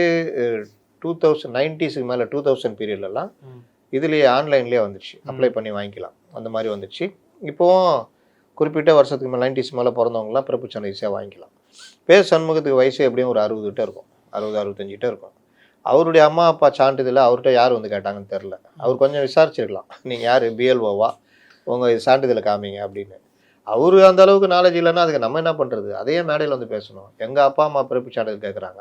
90ஸ்க்கு மேலே 2000 பீரியட்லலாம் இதுலேயே ஆன்லைன்லேயே வந்துடுச்சு. அப்ளை பண்ணி வாங்கிக்கலாம். அந்த மாதிரி வந்துடுச்சு. இப்போது குறிப்பிட்ட வருஷத்துக்கு மேலே 90s மேலே பிறந்தவங்களாம் பிறப்பு சான்றிதழ் ஈஸியாக வாங்கிக்கலாம். பேர் சண்முகத்துக்கு வயசு எப்படியும் ஒரு 60 கிட்ட இருக்கும், 60-65 கிட்ட இருக்கும். அவருடைய அம்மா அப்பா சான்றிதழ் அவர்கிட்ட யார் வந்து கேட்டாங்கன்னு தெரில. அவர் கொஞ்சம் விசாரிச்சிருக்கலாம், நீங்கள் யார் பிஎல்ஓவா, உங்கள் சான்றிதழை காமிங்க அப்படின்னு. அவர் அந்த அளவுக்கு நாலேஜ் இல்லைன்னா அதுக்கு நம்ம என்ன பண்ணுறது? அதையே மேடையில் வந்து பேசணும். எங்கள் அப்பா அம்மா பிறப்பு சான்றிதழ் கேட்குறாங்க,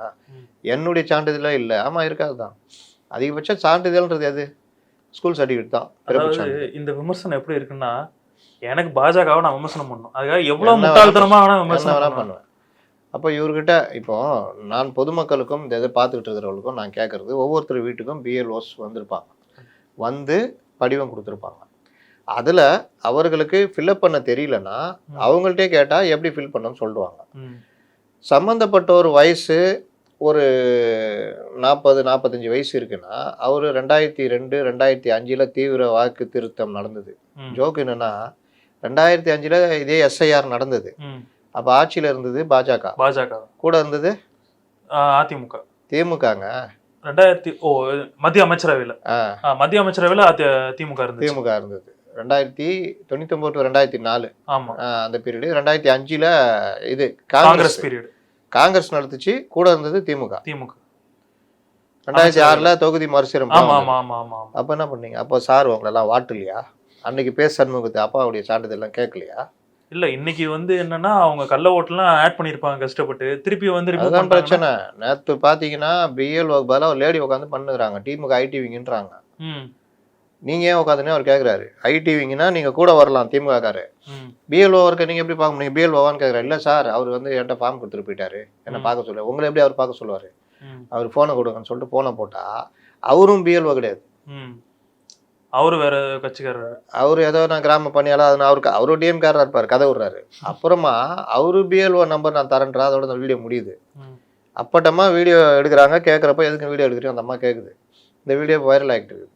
என்னுடைய சான்றிதழே இல்லை. ஆமாம், இருக்காது தான். அதிகபட்சம் சான்றிதழ்ன்றது எது? ஸ்கூல் சர்டிஃபிகேட் தான். இந்த விமர்சனம் எப்படி இருக்குன்னா, எனக்கு பாஜகவை நான் விமர்சனம் பண்ணணும், அதுக்காக எவ்வளோ முட்டாள்தனமாக விமர்சனம் பண்ணுவேன். அப்போ இவர்கிட்ட இப்போ நான் பொதுமக்களுக்கும் இந்த இதை பார்த்துக்கிட்டு இருக்கிறவங்களுக்கும் நான் கேட்குறது, ஒவ்வொருத்தர் வீட்டுக்கும் பிஎல்ஓஸ் வந்திருப்பாங்க, வந்து படிவம் கொடுத்துருப்பாங்க. அதில் அவர்களுக்கு ஃபில்அப் பண்ண தெரியலன்னா அவங்கள்ட்டே கேட்டால் எப்படி ஃபில் பண்ணணும்னு சொல்லுவாங்க. சம்மந்தப்பட்ட ஒரு வயசு ஒரு 40-45 வயசு இருக்குன்னா அவர் 2002-2005 தீவிர வாக்கு திருத்தம் நடந்தது. ஜோக்கு என்னன்னா 2005 இதே எஸ்ஐஆர் நடந்தது. அப்போ ஆட்சியில் இருந்தது பாஜக, கூட இருந்தது அதிமுக, திமுகங்க. 2000 மத்திய அமைச்சரவையில் திமுக இருந்தது. 1999-2004 அந்த பீரியடு. 2005 இது காங்கிரஸ் பீரியட். காங்கிரஸ் நடத்துச்சு, கூட இருந்தது திமுக. 2006 தொகுதி மறுசீரமைப்பு. அப்போ என்ன பண்ணீங்க? அப்போ சார் உங்களெல்லாம் வாட்டலையா? அன்னைக்கு பேர் சண்முகத்தை அப்பாவுடைய சான்றிதழ்லாம் கேட்கலையா? இல்லை, இன்னைக்கு வந்து என்னன்னா அவங்க கள்ள ஓட்டெல்லாம் ஆட் பண்ணியிருப்பாங்க கஷ்டப்பட்டு, திருப்பி வந்து அதுதான் பிரச்சனை. நேற்று பார்த்தீங்கன்னா பிஎல்ஓ பதிலாக லேடி உட்காந்து பண்ணுறாங்க. திமுக ஐடிவிங்கன்றாங்க. நீங்கள் ஏன் உட்காந்துனே அவர் கேட்குறாரு. ஐடிவிங்கன்னா நீங்கள் கூட வரலாம் திமுகக்காரு. பிஎல்ஓ இருக்க நீங்கள் எப்படி பார்க்க முடியும்? பிஎல்ஓவான்னு கேட்குறாரு. இல்லை சார் அவர் வந்து என்கிட்ட ஃபார்ம் கொடுத்துட்டு போயிட்டாரு, என்னை பார்க்க சொல்லுவார். உங்களை எப்படி அவர் பார்க்க சொல்லுவார்? அவர் ஃபோனை கொடுங்கன்னு சொல்லிட்டு ஃபோனை போட்டால் அவரும் பிஎல்ஓ கிடையாது, அவரு வேற கட்சிக்காரர். அவர் ஏதோ நான் கிராம பணியாளர், அது அவருக்கு அவரு டிஎம்காரராக இருப்பார், கதை விடுறாரு. அப்புறமா அவரு பிஎல்ஓ நம்பர் நான் தரேன்றா, அதோட அந்த வீடியோ முடியுது. அப்பட்டமா வீடியோ எடுக்கிறாங்க. கேட்குறப்ப எதுக்கு வீடியோ எடுக்கிறீங்க? அந்த அம்மா கேட்குது. இந்த வீடியோ வைரல் ஆகிட்டு இருக்குது.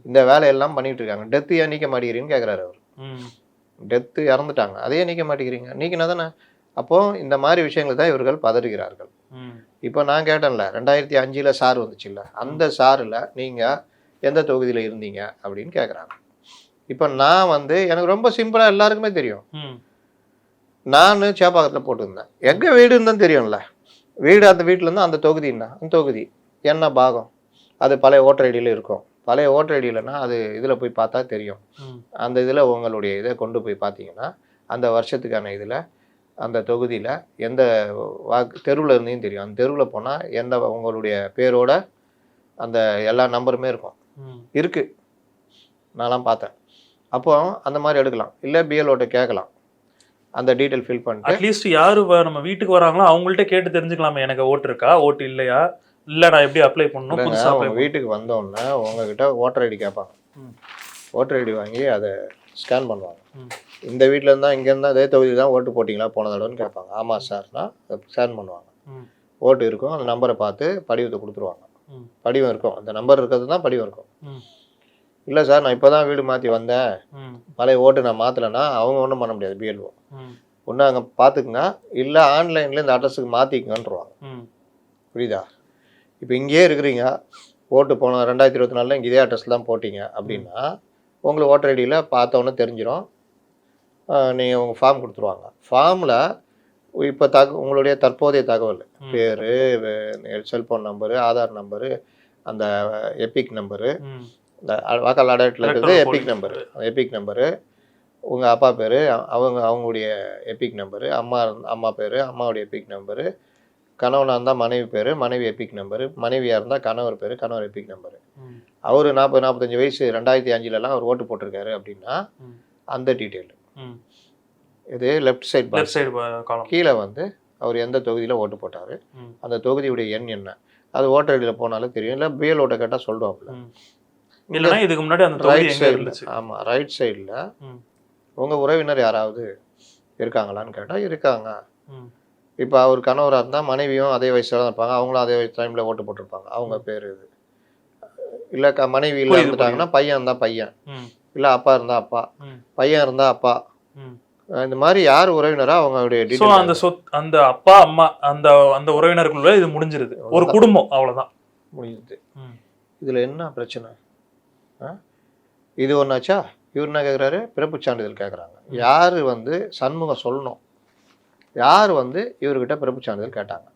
இந்த வேலையெல்லாம் பண்ணிட்டு இருக்காங்க. டெத்து ஏன் நீக்க மாட்டேங்கிறீங்கன்னு கேட்குறாரு அவர். டெத்து இறந்துட்டாங்க, அதையே நீக்க மாட்டேங்கிறீங்க? நீக்கினா தானே. அப்போ இந்த மாதிரி விஷயங்கள் தான் இவர்கள் பதறுகிறார்கள். இப்போ நான் கேட்டேன்ல, 2005 சார் வந்துச்சுல்ல, அந்த சாரில் நீங்கள் எந்த தொகுதியில் இருந்தீங்க அப்படின்னு கேட்குறாங்க. இப்போ நான் வந்து எனக்கு ரொம்ப சிம்பிளாக எல்லாருக்குமே தெரியும். நான் சேப்பாக்கத்தில் போட்டுருந்தேன். எங்கள் வீடுன்னு தான் தெரியும்ல. வீடு அந்த வீட்டிலேருந்து அந்த தொகுதின்னா அந்த தொகுதி என்ன பாகம் அது பழைய ஓட்டர் ஐடியில் இருக்கும். பழைய ஓட்டர் ஐடியிலனா அது இதில் போய் பார்த்தா தெரியும். அந்த இதில் உங்களுடைய இதை கொண்டு போய் பார்த்தீங்கன்னா அந்த வருஷத்துக்கான இதில் அந்த தொகுதியில் எந்த தெருவில் இருந்தேன்னு தெரியும். அந்த தெருவில் போனால் எந்த உங்களுடைய பேரோட அந்த எல்லா நம்பருமே இருக்கும். இருக்குது, நான்லாம் பார்த்தேன். அப்போ அந்த மாதிரி எடுக்கலாம். இல்லை பிஎல்ஓட்ட கேட்கலாம், அந்த டீட்டெயில் ஃபில் பண்ணிட்டு அட்லீஸ்ட் யாரு நம்ம வீட்டுக்கு வராங்களோ அவங்கள்ட்ட கேட்டு தெரிஞ்சுக்கலாமே, எனக்கு ஓட்டு இருக்கா, ஓட்டு இல்லையா, இல்லை நான் எப்படி அப்ளை பண்ணணும். புதுசாக அவங்க வீட்டுக்கு வந்தோடனே உங்ககிட்ட ஓட்டர் ஐடி கேட்பாங்க. ஓட்டர் ஐடி வாங்கி அதை ஸ்கேன் பண்ணுவாங்க. இந்த வீட்டில் இருந்தால் இங்கே இருந்தால் அதே தொகுதி தான் ஓட்டு போட்டிங்களா போன தடவைன்னு கேட்பாங்க. ஆமாம் சார்னா ஸ்கேன் பண்ணுவாங்க. ஓட்டு இருக்கும், அந்த நம்பரை பார்த்து படிவத்தை கொடுத்துருவாங்க. படிவம் இருக்கும், அந்த நம்பர் இருக்கிறது தான் படிவம் இருக்கும். இல்லை சார் நான் இப்போ தான் வீடு மாற்றி வந்தேன், பழைய ஓட்டு நான் மாற்றலைன்னா அவங்க ஒன்றும் பண்ண முடியாது. பிஎல்ஓ ஒன்று அங்கே பார்த்துக்குங்க, இல்லை ஆன்லைனில் இந்த அட்ரஸுக்கு மாற்றிக்குங்கன்றுவாங்க. புரியுதா? இப்போ இங்கேயே இருக்கிறீங்க, ஓட்டு போன 2024 இங்கே இதே அட்ரஸ் தான் போட்டிங்க அப்படின்னா உங்களுக்கு ஓட்டர் ஐடியில் பார்த்தோன்னே தெரிஞ்சிடும். நீங்கள் உங்கள் ஃபார்ம் கொடுத்துருவாங்க. ஃபார்மில் இப்போ உங்களுடைய தற்போதைய தகவல், பேர், செல்ஃபோன் நம்பரு, ஆதார் நம்பரு, அந்த எபிக் நம்பரு, இந்த வாக்காளர் அடையாளத்தில் இருக்கிறது எபிக் நம்பரு, எபிக் நம்பரு, உங்கள் அப்பா பேர், அவங்களுடைய எபிக் நம்பரு, அம்மா பேர், அம்மாவுடைய எபிக் நம்பரு, கணவனாக இருந்தால் மனைவி பேர், மனைவி எபிக் நம்பரு, மனைவியாக இருந்தால் கணவர் பேர், கணவர் எபிக் நம்பரு. அவர் 40-45 வயசு 2005 அவர் ஓட்டு போட்டிருக்காரு அப்படின்னா அந்த டீட்டெயில் இது லெஃப்ட் சைடு கீழே வந்து அவர் எந்த தொகுதியில் ஓட்டு போட்டார், அந்த தொகுதியுடைய எண் என்ன, அது ஓட்டர் ஐடியில் போனாலும் தெரியும். இல்லை பிஎல்ஓட்ட கேட்டால் சொல்லுவாப்புல. இல்லைன்னா இதுக்கு முன்னாடி அந்த ரைட் சைடில், ஆமாம் ரைட் சைடில் உங்கள் உறவினர் யாராவது இருக்காங்களான்னு கேட்டால் இருக்காங்க. இப்போ அவர் கணவராக இருந்தால் மனைவியும் அதே வயசில் தான் இருப்பாங்க, அவங்களும் அதே வயசு டைமில் ஓட்டு போட்டிருப்பாங்க, அவங்க பேர் இது. இல்லை மனைவி இல்லை இருந்துட்டாங்கன்னா பையன் இருந்தால் பையன், இல்லை அப்பா இருந்தால் அப்பா, பையன் இருந்தால் அப்பா, இந்த மாதிரி யார் உறவினரோ அவங்களுடைய டீட்டெயில். அந்த அந்த அப்பா அம்மா அந்த அந்த உறவினருக்குள்ள இது முடிஞ்சிருது, ஒரு குடும்பம் அவ்வளோதான் முடிஞ்சுது. இதில் என்ன பிரச்சனை? இது ஒன்றாச்சா? இவர் என்ன கேட்குறாரு? பிறப்பு சான்றிதழ் கேட்குறாங்க. யார் வந்து சண்முகம் சொல்லணும், யார் வந்து இவர்கிட்ட பிறப்பு சான்றிதழ் கேட்டாங்க?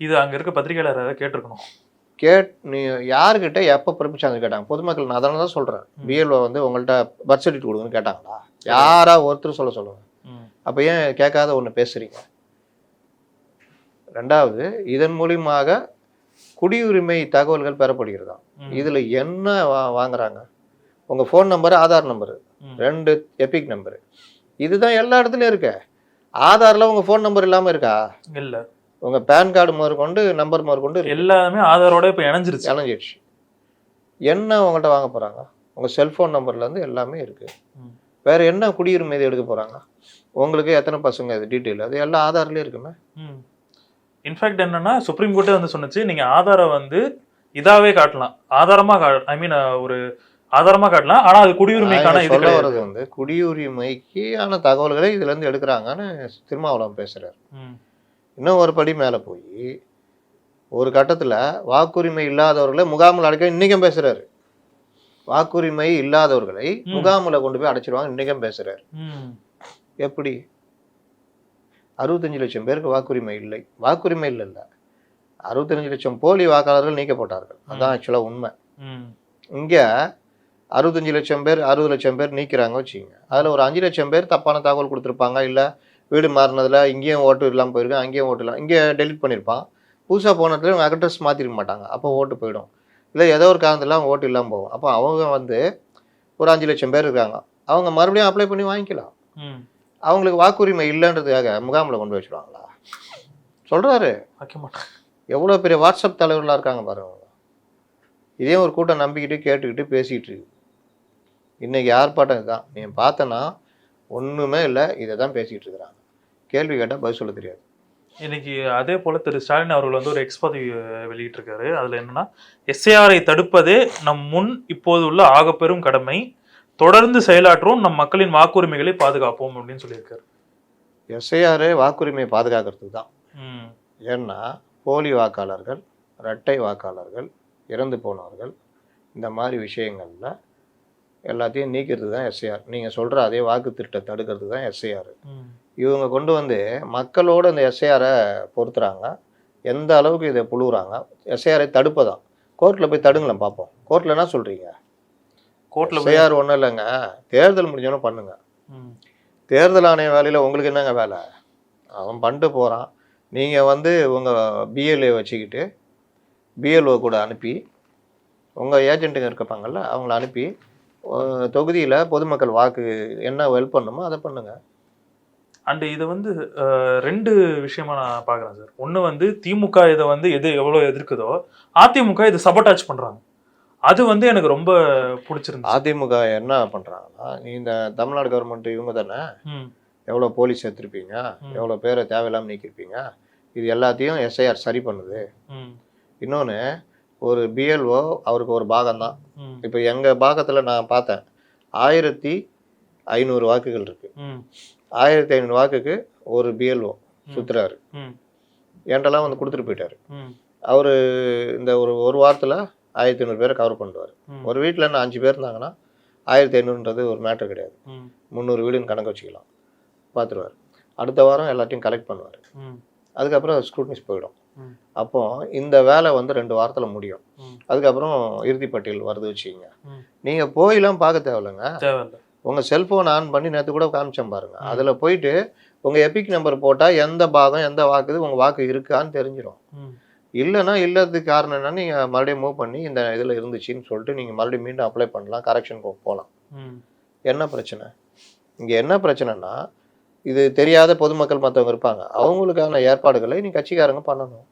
இது அங்கே இருக்க பத்திரிகையாளர் ஏதாவது கேட்டிருக்கணும். நீ யாருக்கிட்ட எப்போ பிறப்பு சான்றிதழ் கேட்டாங்க? பொதுமக்கள். நான் அதனால தான் சொல்கிறேன், பிஎல்ஓ வந்து உங்கள்கிட்ட பர்த் சர்டிஃபிகேட் கொடுங்கன்னு கேட்டாங்களா? யாரா ஒருத்தர் சொல்லுங்கள். அப்போ ஏன் கேட்காத ஒன்று பேசுகிறீங்க? ரெண்டாவது, இதன் மூலியமாக குடியுரிமை தகவல்கள் பெறப்படுகிறதா? இதில் என்ன வாங்குறாங்க? உங்கள் phone number, Aadhaar number, 2 Epic number, இதுதான் எல்லா இடத்துலையும் இருக்கு. ஆதாரில் உங்கள் ஃபோன் நம்பர் இல்லாமல் இருக்கா? இல்லை. உங்கள் பேன் கார்டு முதற்கொண்டு நம்பர் முதற்கொண்டு எல்லாமே ஆதாரோட இப்போ இணைஞ்சிருச்சு. என்ன உங்கள்கிட்ட வாங்க போகிறாங்க? உங்கள் செல்ஃபோன் நம்பர்லேருந்து எல்லாமே இருக்குது. வேறு என்ன குடியுரிமை இது எடுக்க போகிறாங்க? உங்களுக்கு எத்தனை பசங்க, இது டீட்டெயில் அது எல்லாம் ஆதார்லேயே இருக்குமே. இன்ஃபேக்ட் என்னன்னா சுப்ரீம் கோர்ட்டே வந்து சொன்னிச்சு, நீங்கள் ஆதாரை வந்து இதாகவே காட்டலாம், ஆதாரமாக ஐ மீன் ஒரு ஆதாரமாக காட்டலாம், ஆனால் அது குடியுரிமைக்கான இது சொல்ல வர்றது வந்து குடியுரிமைக்கான தகவல்களை இதுலேருந்து எடுக்கிறாங்கன்னு திருமாவளவன் பேசுகிறார். இன்னும் ஒரு படி மேலே போய் ஒரு கட்டத்தில் வாக்குரிமை இல்லாதவர்களை முகாமில் அடைக்க இன்றைக்கும் பேசுகிறாரு. வாக்குரிமை இல்லாதவர்களை முகாமில் கொண்டு போய் அடைச்சிருவாங்க இன்றைக்கும் பேசுகிறார். எப்படி? 65 லட்சம் பேருக்கு வாக்குரிமை இல்லை. வாக்குரிமை இல்லைல்ல, 65 லட்சம் போலி வாக்காளர்கள் நீக்கப்பட்டார்கள். அதுதான் ஆக்சுவலாக உண்மை. இங்கே 65 லட்சம் பேர் 60 லட்சம் பேர் நீக்கிறாங்க வச்சுக்கோங்க. அதில் ஒரு 5 லட்சம் பேர் தப்பான தகவல் கொடுத்துருப்பாங்க. இல்லை வீடு மாறினதில் இங்கேயும் ஓட்டு இல்லாமல் போயிருக்கேன், அங்கேயும் ஓட்டு இல்லாமல் இங்கே டெலிட் பண்ணியிருப்பான். புதுசாக போனதுல இவங்க அட்ரஸ் மாற்றிருக்க மாட்டாங்க, அப்போ ஓட்டு போயிடும். இல்லை ஏதோ ஒரு காரணத்துலாம் ஓட்டு இல்லாமல் போகும். அப்போ அவங்க வந்து ஒரு 5 லட்சம் பேர் இருக்காங்க, அவங்க மறுபடியும் அப்ளை பண்ணி வாங்கிக்கலாம். அவங்களுக்கு வாக்குரிமை இல்லைன்றதுக்காக முகாமில் கொண்டு வச்சுருவாங்களா? சொல்கிறாரு. வைக்க மாட்டாங்க. எவ்வளோ பெரிய வாட்ஸ்அப் தலைவர்களாக இருக்காங்க பாருங்க. இதே ஒரு கூட்டம் நம்பிக்கிட்டு கேட்டுக்கிட்டு பேசிகிட்டு இருக்கு. இன்றைக்கி ஆர்ப்பாட்டம் இதுதான். நீ பார்த்தனா ஒன்றுமே இல்லை, இதை தான் பேசிகிட்டு இருக்கிறாங்க. கேள்வி கேட்டால் பதில் சொல்ல தெரியாது. இன்னைக்கு அதே போல திரு ஸ்டாலின் அவர்கள் வந்து ஒரு எக்ஸ் பதிவு வெளியிட்டிருக்காரு. அதில் என்னன்னா, எஸ்ஐஆரை தடுப்பதே நம் முன் இப்போது உள்ள ஆகப்பெரும் கடமை, தொடர்ந்து செயலாற்றும் நம் மக்களின் வாக்குரிமைகளை பாதுகாப்போம் அப்படின்னு சொல்லியிருக்காரு. எஸ்ஐஆரே வாக்குரிமையை பாதுகாக்கிறதுக்கு தான். ஏன்னா போலி வாக்காளர்கள், இரட்டை வாக்காளர்கள், இறந்து போனவர்கள், இந்த மாதிரி விஷயங்களில் எல்லாத்தையும் நீக்கிறது தான் எஸ்ஐஆர். நீங்கள் சொல்கிற அதே வாக்கு திருட்டை தடுக்கிறது தான் எஸ்ஐஆர். இவங்க கொண்டு வந்து மக்களோடு இந்த எஸ்ஐஆரை பொறுத்துறாங்க. எந்த அளவுக்கு இதை புழுவுறாங்க. எஸ்ஐஆரை தடுப்பதான். கோர்ட்டில் போய் தடுங்களேன் பார்ப்போம். கோர்ட்டில் என்ன சொல்கிறீங்க? கோர்ட்டில் எஸ்ஐஆர் ஒன்றும் இல்லைங்க, தேர்தல் முடிஞ்சோன்னு பண்ணுங்க. தேர்தல் ஆணைய வேலையில் உங்களுக்கு என்னங்க வேலை? அவன் பண்ணிட்டு போகிறான். நீங்கள் வந்து உங்கள் பிஎல்ஏ வச்சுக்கிட்டு பிஎல்ஓ கூட அனுப்பி, உங்கள் ஏஜென்ட்டுங்க இருப்பாங்கள்ல அவங்கள அனுப்பி தொகுதியில் பொதுமக்கள் வாக்கு என்ன ஹெல்ப் பண்ணுமோ அதை பண்ணுங்க. அண்ட் இதை வந்து 2 விஷயமா நான் பார்க்குறேன் சார். ஒன்று வந்து திமுக இதை வந்து எவ்வளோ எதிர்க்குதோ, அதிமுக இதை சபோட்டாச் பண்ணுறாங்க. அது வந்து எனக்கு ரொம்ப பிடிச்சிருந்துச்சு. அதிமுக என்ன பண்ணுறாங்கன்னா, இந்த தமிழ்நாடு கவர்மெண்ட் இவங்க தானே, எவ்வளோ போலீஸ் எடுத்துருப்பீங்க, எவ்வளோ பேரை தேவையில்லாமல் நீக்கிருப்பீங்க, இது எல்லாத்தையும் எஸ்ஐஆர் சரி பண்ணுது. இன்னொன்று, ஒரு பிஎல்ஓ அவருக்கு ஒரு பாகம்தான். இப்போ எங்கள் பாகத்தில் நான் பார்த்தேன் 1500 வாக்குகள் இருக்குது. 1500 வாக்குக்கு ஒரு பிஎல்ஓ சுற்றுறாரு. என்கிட்டலாம் வந்து கொடுத்துட்டு போயிட்டாரு. அவர் இந்த ஒரு வாரத்தில் 1500 பேரை கவர் பண்ணுவார். ஒரு வீட்டில் என்ன 5 பேர் இருந்தாங்கன்னா 1500ன்றது ஒரு மேட்டர் கிடையாது. 300 வீடுன்னு கணக்கு வச்சுக்கலாம். பார்த்துருவார். அடுத்த வாரம் எல்லாத்தையும் கலெக்ட் பண்ணுவார். அதுக்கப்புறம் ஸ்க்ரூட்னிஸ் போயிடும். அப்போ இந்த வேலை வந்து 2 வாரத்தில் முடியும். அதுக்கப்புறம் இறுதிப்பட்டியல் வருது வச்சுக்கிங்க. நீங்கள் போயெல்லாம் பார்க்க தேவையில்லைங்க. உங்கள் செல்ஃபோன் ஆன் பண்ணி நேற்று கூட காமிச்சேன் பாருங்க. அதில் போயிட்டு உங்கள் எபிக் நம்பர் போட்டால் எந்த பாகம் எந்த வாக்குது உங்கள் வாக்கு இருக்கான்னு தெரிஞ்சிடும். இல்லைன்னா இல்லதுக்கு காரணம் என்னன்னா, நீங்கள் மறுபடியும் மூவ் பண்ணி இந்த இதில் இருந்துச்சுன்னு சொல்லிட்டு நீங்கள் மறுபடியும் மீண்டும் அப்ளை பண்ணலாம், கரெக்ஷன் போகலாம். என்ன பிரச்சனை? இங்கே என்ன பிரச்சனைனா, இது தெரியாத பொதுமக்கள் மற்றவங்க இருப்பாங்க, அவங்களுக்கான ஏற்பாடுகளை நீ கட்சிக்காரங்க பண்ணணும்.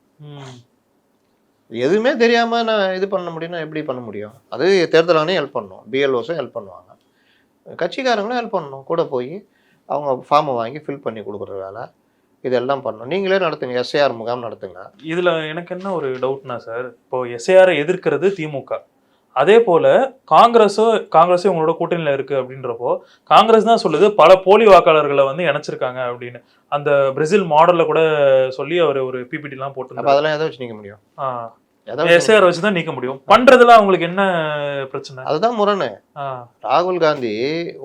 எதுவுமே தெரியாமல் நான் இது பண்ண முடியும்னா எப்படி பண்ண முடியும்? அது தேர்தல் ஆணையம் ஹெல்ப் பண்ணணும், பிஎல்ஓஸும் ஹெல்ப் பண்ணுவாங்க, கட்சிக்காரங்களும் ஹெல்ப் பண்ணணும். கூட போய் அவங்க ஃபார்மை வாங்கி ஃபில் பண்ணி கொடுக்குற வேலை இதெல்லாம் பண்ணணும். நீங்களே நடத்துங்க, எஸ்ஐஆர் முகாம் நடத்துங்க. இதில் எனக்கு என்ன ஒரு டவுட்னா சார், இப்போ எஸ்ஐஆரை எதிர்க்கிறது திமுக, அதே போல காங்கிரஸே உங்களோட கூட்டணியில் இருக்கு அப்படின்றப்போ காங்கிரஸ் தான் சொல்லுது பல போலி வாக்காளர்களை வந்து இணைச்சிருக்காங்க அப்படின்னு. அந்த பிரேசில் மாடல்ல கூட சொல்லி அவர் ஒரு பிபிடி எல்லாம் போட்டு, அதெல்லாம் எதை வச்சு நீக்க முடியும்? எஸ்ஐஆர் வச்சு தான் நீக்க முடியும். பண்றதுல அவங்களுக்கு என்ன பிரச்சனை? அதுதான் முரணு. ராகுல் காந்தி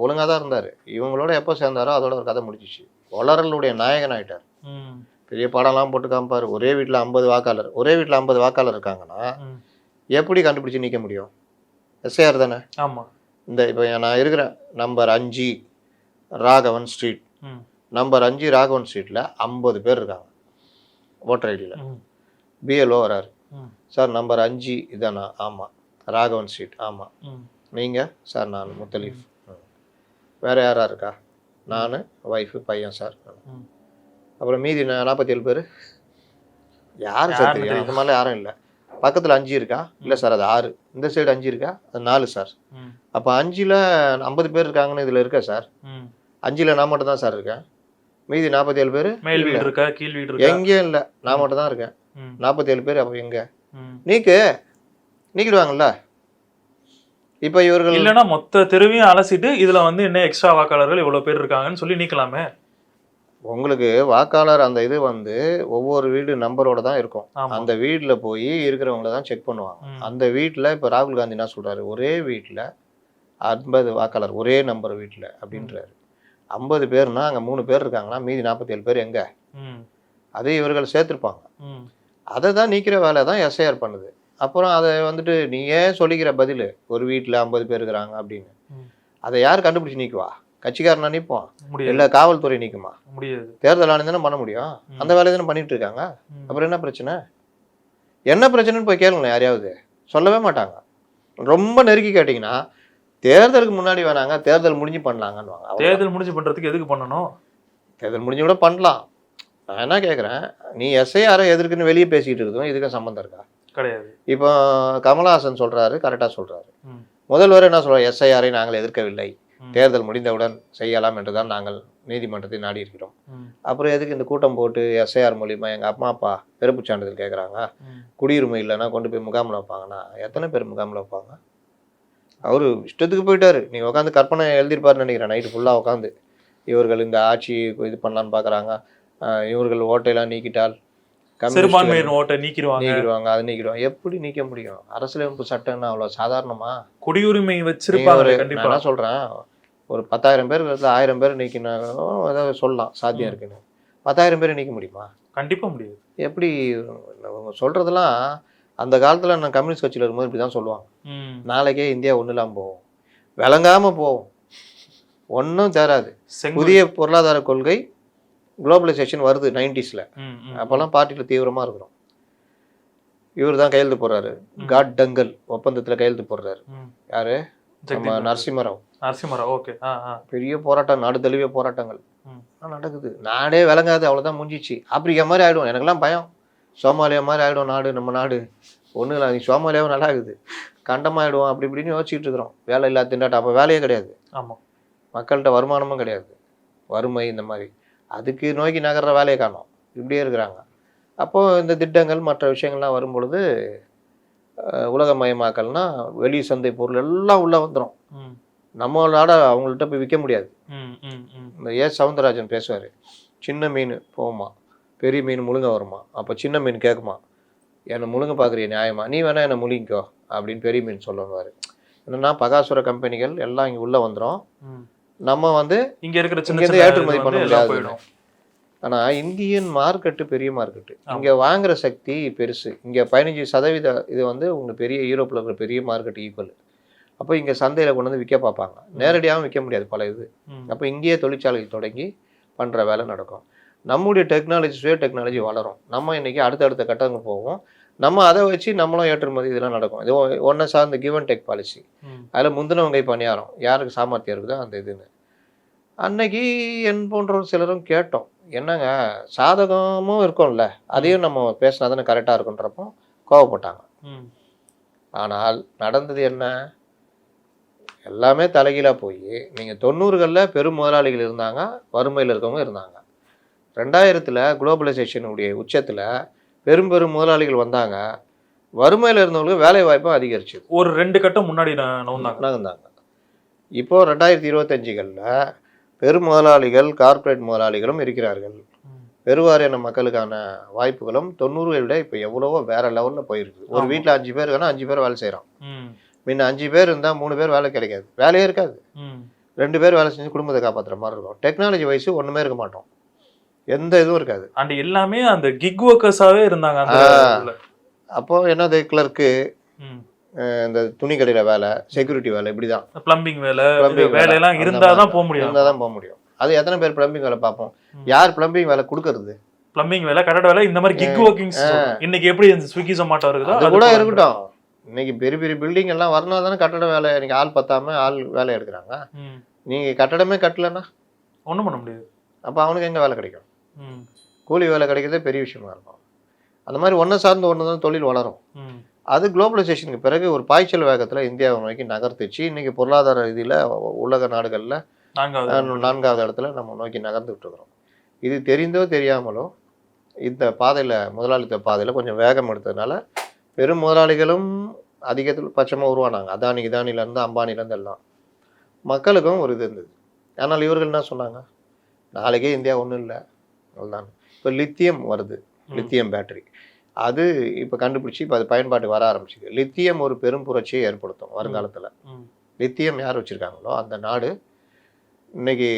ஒழுங்கா தான் இருந்தாரு. இவங்களோட எப்போ சேர்ந்தாரோ அதோட ஒரு கதை முடிச்சிச்சு. வளரலுடைய நாயகன் ஆயிட்டார். பெரிய படம்லாம் போட்டு காமிப்பாரு. ஒரே வீட்டில் 50 வாக்காளர் இருக்காங்கன்னா எப்படி கண்டுபிடிச்சு நீக்க முடியும்? எஸ்ஐஆர் தானே. ஆமாம். இந்த இப்போ நான் இருக்கிறேன் number 5 Raghavan street. Number 5 Raghavan ஸ்ட்ரீட்டில் 50 பேர் இருக்காங்க ஓட்டர் ஐடியில். பிஎல்ஓ வராரு. சார் நம்பர் 5 இதானா? ஆமாம். ராகவன் ஸ்ட்ரீட். ஆமாம். நீங்கள்? சார் நான் முத்தலீஃப். வேறு யாரா இருக்கா? நான், ஒய்ஃபு, பையன் சார். அப்புறம் மீதி 47 பேர் யாரும் சார் தெரியும்? அந்த மாதிரிலாம் யாரும் இல்லை. பக்கத்தில் 5 இருக்கா? இல்லை சார் அது 6. இந்த சைடு 5 இருக்கா? அது 4 சார். அப்போ 5ல் 50 பேர் இருக்காங்கன்னு இதில் இருக்கா சார்? 5ல் நான் மட்டும் தான் சார் இருக்கேன். மீதி 47 பேர் மேல் வீடு இருக்கா, கீழ் வீடு இருக்கா? எங்கேயும் இல்லை, நான் மட்டும் தான் இருக்கேன். 47 பேர் அப்போ எங்கே? நீக்கிடுவாங்கல்ல. இப்போ இவர்கள் இல்லைன்னா மொத்த தெருவையும் அலசிட்டு இதில் வந்து என்ன எக்ஸ்ட்ரா வாக்காளர்கள் இவ்வளோ பேர் இருக்காங்கன்னு சொல்லி நீக்கலாமே. உங்களுக்கு வாக்காளர் அந்த இது வந்து ஒவ்வொரு வீடு நம்பரோட தான் இருக்கும். அந்த வீட்டில் போய் இருக்கிறவங்கள தான் செக் பண்ணுவாங்க. அந்த வீட்டில் இப்போ ராகுல் காந்தி என்ன சொல்கிறாரு, ஒரே வீட்டில் 50 வாக்காளர் ஒரே நம்பர் வீட்டில் அப்படின்றாரு. 50 பேர்னா அங்கே 3 பேர் இருக்காங்கன்னா மீதி 47 பேர் எங்கே? அதை இவர்கள் சேர்த்துருப்பாங்க. அதை தான் நீக்கிற வேலை தான் எஸ்ஐஆர் பண்ணுது. அப்புறம் அதை வந்துட்டு நீயே சொல்லிக்கிற பதில், ஒரு வீட்டில் 50 பேர் இருக்கிறாங்க அப்படின்னு. அதை யார் கண்டுபிடிச்சி நீக்குவா? கட்சிக்காரனா நீப்போம், இல்லை காவல்துறை நீக்குமா? முடியாது. தேர்தல் ஆணையம் தானே பண்ண முடியும். அந்த வேலையை தானே பண்ணிட்டு இருக்காங்க. அப்புறம் என்ன பிரச்சனை? என்ன பிரச்சனைன்னு போய் கேளுங்களேன் யாரையாவது. சொல்லவே மாட்டாங்க. ரொம்ப நெருக்கி கேட்டிங்கன்னா தேர்தலுக்கு முன்னாடி வேணாங்க, தேர்தல் முடிஞ்சு பண்ணலாங்கன்னு. தேர்தல் முடிஞ்சு பண்றதுக்கு எதுக்கு பண்ணணும்? தேர்தல் முடிஞ்சு கூட பண்ணலாம். நான் என்ன கேட்குறேன், நீ எஸ்ஐஆரை எதிர்க்குன்னு வெளியே பேசிக்கிட்டு இருக்கோம், இதுக்கு சம்மந்தம் இருக்கா? கிடையாது. இப்போ கமலஹாசன் சொல்றாரு, கரெக்டாக சொல்றாரு. முதல்வர் என்ன சொல்றாரு, எஸ்ஐஆரை நாங்கள் எதிர்க்கவில்லை, தேர்தல் முடிந்தவுடன் செய்யலாம் என்றுதான் நாங்கள் நீதிமன்றத்தை நாடி இருக்கிறோம். அப்புறம் எதுக்கு இந்த கூட்டம் போட்டு எஸ்ஐஆர் மூலியமா எங்கள் அம்மா அப்பா பிறப்பு சான்றிதழ் கேட்குறாங்க, குடியுரிமை இல்லைன்னா கொண்டு போய் முகாமில் வைப்பாங்கன்னா எத்தனை பேர் முகாமில் வைப்பாங்க? அவரு இஷ்டத்துக்கு போயிட்டாரு. நீ உட்காந்து கற்பனை எழுதியிருப்பாருன்னு நினைக்கிறேன். நைட்டு ஃபுல்லாக உட்காந்து இவர்கள் இந்த ஆட்சி இது பண்ணலான்னு பார்க்குறாங்க, இவர்கள் ஓட்டையெல்லாம் நீக்கிட்டால் சிறுபான்மையின் ஓட்டை நீக்கிடுவாங்க, அது நீக்கிடுவாங்க. எப்படி நீக்க முடியும்? அரசியலமைப்பு சட்டம்னா அவ்வளோ சாதாரணமா? குடியுரிமை வச்சிருப்பாங்க. கண்டிப்பா நான் சொல்றேன், ஒரு 10,000 பேர் 1000 பேர் நீக்கினாலும் ஏதாவது சொல்லலாம், சாத்தியம் இருக்குன்னு. 10,000 பேர் நீக்க முடியுமா? கண்டிப்பா முடியாது. எப்படி சொல்றதெல்லாம் அந்த காலத்துல நான் கம்யூனிஸ்ட் கட்சியில் இருக்கும்போது இப்படி தான் சொல்லுவாங்க. நாளைக்கே இந்தியா ஒன்றும் இல்லாமல் போவோம், விளங்காம போவோம், ஒன்றும் தேராது. புதிய பொருளாதார கொள்கை குளோபலைசேஷன் வருது 90s. அப்போல்லாம் பார்ட்டியில் தீவிரமாக இருக்கிறோம். இவர் தான் கையெழுத்து போடுறாரு, காட் டங்கல் ஒப்பந்தத்தில் கையெழுத்து போடுறாரு. யாரு? நம்ம நரசிம்மராவ். ஓகே. பெரிய போராட்டம், நாடு தழுவிய போராட்டங்கள் நடக்குது. நாடே விளங்காது, அவ்வளோதான், முடிஞ்சிச்சு. ஆப்பிரிக்கா மாதிரி ஆகிடும். எனக்கெல்லாம் பயம், சோமாலியா மாதிரி ஆகிடும் நாடு. நம்ம நாடு ஒன்றும் இல்லை, நீ சோமாலியாவும் நல்லா இருக்குது, கண்டமாகிடுவோம் அப்படி இப்படின்னு யோசிச்சுட்டு இருக்கிறோம். வேலை இல்லாத திண்டாட்டம். அப்போ வேலையே கிடையாது. ஆமாம். மக்கள்கிட்ட வருமானமும் கிடையாது, வறுமை இந்த மாதிரி. அதுக்கு நோக்கி நகர்ற வேலையை காணோம், இப்படியே இருக்கிறாங்க. அப்போது இந்த திட்டங்கள் மற்ற விஷயங்கள்லாம் வரும்பொழுது உலகமயமாக்கல்னா வெளி சந்தை பொருள் எல்லாம் உள்ளே வந்துடும். நம்மளோட அவங்கள்ட்ட போய் விற்க முடியாது. இந்த சவுந்தரராஜன் பேசுவார், சின்ன மீன் போகுமா, பெரிய மீன் முழுங்க வருமா, அப்போ சின்ன மீன் கேட்குமா, என்னை முழுங்க பார்க்குறிய நியாயமா, நீ வேணா என்னை முழுங்கிக்கோ அப்படின்னு பெரிய மீன் சொல்லுவார். என்னன்னா பகாசுர கம்பெனிகள் எல்லாம் இங்கே உள்ளே வந்துடும், நம்ம இங்கே இருக்கிற சின்ன ஏற்றுமதி பண்ண முடியாது. ஆனால் இந்தியன் மார்க்கெட்டு பெரிய மார்க்கெட்டு, இங்கே வாங்குற சக்தி பெருசு. இங்கே 15% இது உங்களுக்கு பெரிய யூரோப்பில் இருக்கிற பெரிய மார்க்கெட் ஈக்குவல். அப்போ இங்கே சந்தையில் கொண்டு வந்து விற்க பார்ப்பாங்க, நேரடியாகவும் விற்க முடியாது பல இது. அப்போ இங்கேயே தொழிற்சாலை தொடங்கி பண்ணுற வேலை நடக்கும். நம்முடைய டெக்னாலஜி, சுய டெக்னாலஜி வளரும். நம்ம இன்றைக்கி அடுத்தடுத்த கட்டங்கள் போவோம். நம்ம அதை வச்சு நம்மளும் ஏற்றுமதி இதெல்லாம் நடக்கும். இது ஒன்றை சார்ந்த கிவ் அண்ட் டேக் பாலிசி. அதில் முந்தினவங்க பணியாரம், யாருக்கு சாமர்த்தியம் இருக்குதோ அந்த இதுன்னு. அன்னைக்கு என் போன்ற சிலரும் கேட்டோம், என்னங்க சாதகமும் இருக்கும்ல, அதையும் நம்ம பேசினா தானே கரெக்டாக இருக்குன்றப்போ கோவப்பட்டாங்க. ஆனால் நடந்தது என்ன? எல்லாமே தலைகீழாக போய் நீங்கள் 90களில் பெரும் முதலாளிகள் இருந்தாங்க, வறுமையில் இருக்கவங்க இருந்தாங்க. 2000 குளோபலைசேஷனுடைய உச்சத்தில் பெரும் முதலாளிகள் வந்தாங்க, வறுமையில் இருந்தவங்களுக்கு வேலை வாய்ப்பும் அதிகரிச்சு ஒரு 2 கட்டம் முன்னாடி நகர்ந்தாங்க. இப்போது 2025களில் பெரும் முதலாளிகள், கார்ப்பரேட் முதலாளிகளும் இருக்கிறார்கள். பெருவாரியான மக்களுக்கான வாய்ப்புகளும் 90களை விட இப்போ எவ்வளவோ வேற லெவலில் போயிருக்கு. ஒரு வீட்டில் 5 பேர் வேணா 5 பேர் வேலை செய்கிறோம். முன்ன 5 பேர் இருந்தால் 3 பேர் வேலை கிடைக்காது, வேலையே இருக்காது. 2 பேர் வேலை செஞ்சு குடும்பத்தை காப்பாற்றுற மாதிரி இருக்கும். டெக்னாலஜி வைஸ் ஒன்றுமே இருக்க மாட்டோம், எந்த இதுவும் இருக்காது. அண்ட் எல்லாமே அந்த கிக் ஒர்க்கர்ஸாகவே இருந்தாங்க. அப்போது என்னது, கிளர்க்கு, இந்த துணி கடையில் வேலை, செக்யூரிட்டி வேலை, இப்படி தான். பிளம்பிங் வேலையெல்லாம் இருந்தால் தான் போக முடியும். அது எத்தனை பேர் பிளம்பிங் வேலை பார்ப்போம்? யார் பிளம்பிங் வேலை கொடுக்கறது? பிளம்பிங் வேலை, கட்டட வேலை, இந்த மாதிரி கிக் ஒர்க்கிங் இன்னைக்கு எப்படி இந்த ஸ்விக்கி சொமாட்டோ இருக்குதோ அது கூட இருக்கட்டும். இன்னைக்கு பெரிய பெரிய பில்டிங் எல்லாம் வரணும் தானே கட்டட வேலை. இன்னைக்கு ஆள் பத்தாம ஆள் வேலை எடுக்கிறாங்க. நீங்கள் கட்டடமே கட்டலைன்னா ஒன்றும் பண்ண முடியாது. அப்போ அவனுக்கு எங்கே வேலை கிடைக்கும்? கூலி வேலை கிடைக்கிறதே பெரிய விஷயமா இருக்கும். அந்த மாதிரி ஒன்றை சார்ந்து ஒன்று தான் தொழில் வளரும். அது குளோபலைசேஷனுக்கு பிறகு ஒரு பாய்ச்சல் வேகத்தில் இந்தியாவை நோக்கி நகர்த்துச்சு. இன்றைக்கி பொருளாதார ரீதியில் உலக நாடுகளில் 4வது இடத்துல நம்ம நோக்கி நகர்ந்துகிட்டு இருக்கிறோம். இது தெரிந்தோ தெரியாமலோ இந்த பாதையில், முதலாளித்த பாதையில் கொஞ்சம் வேகம் எடுத்ததுனால பெரும் முதலாளிகளும் அதிகத்தில் பட்சமாக உருவானாங்க. இதானிலேருந்து அம்பானிலேருந்து எல்லாம் மக்களுக்கும் ஒரு இது இருந்தது. ஆனால் இவர்கள் என்ன சொன்னாங்க, நாளைக்கே இந்தியா ஒன்றும் இல்லை அதுதான். இப்போ லித்தியம் வருது, லித்தியம் பேட்டரி, அது இப்போ கண்டுபிடிச்சி இப்போ அது பயன்பாட்டுக்கு வர ஆரம்பிச்சிது. லித்தியம் ஒரு பெரும் புரட்சியை ஏற்படுத்தும் வருங்காலத்தில். லித்தியம் யார் வச்சுருக்காங்களோ அந்த நாடு இன்னைக்கு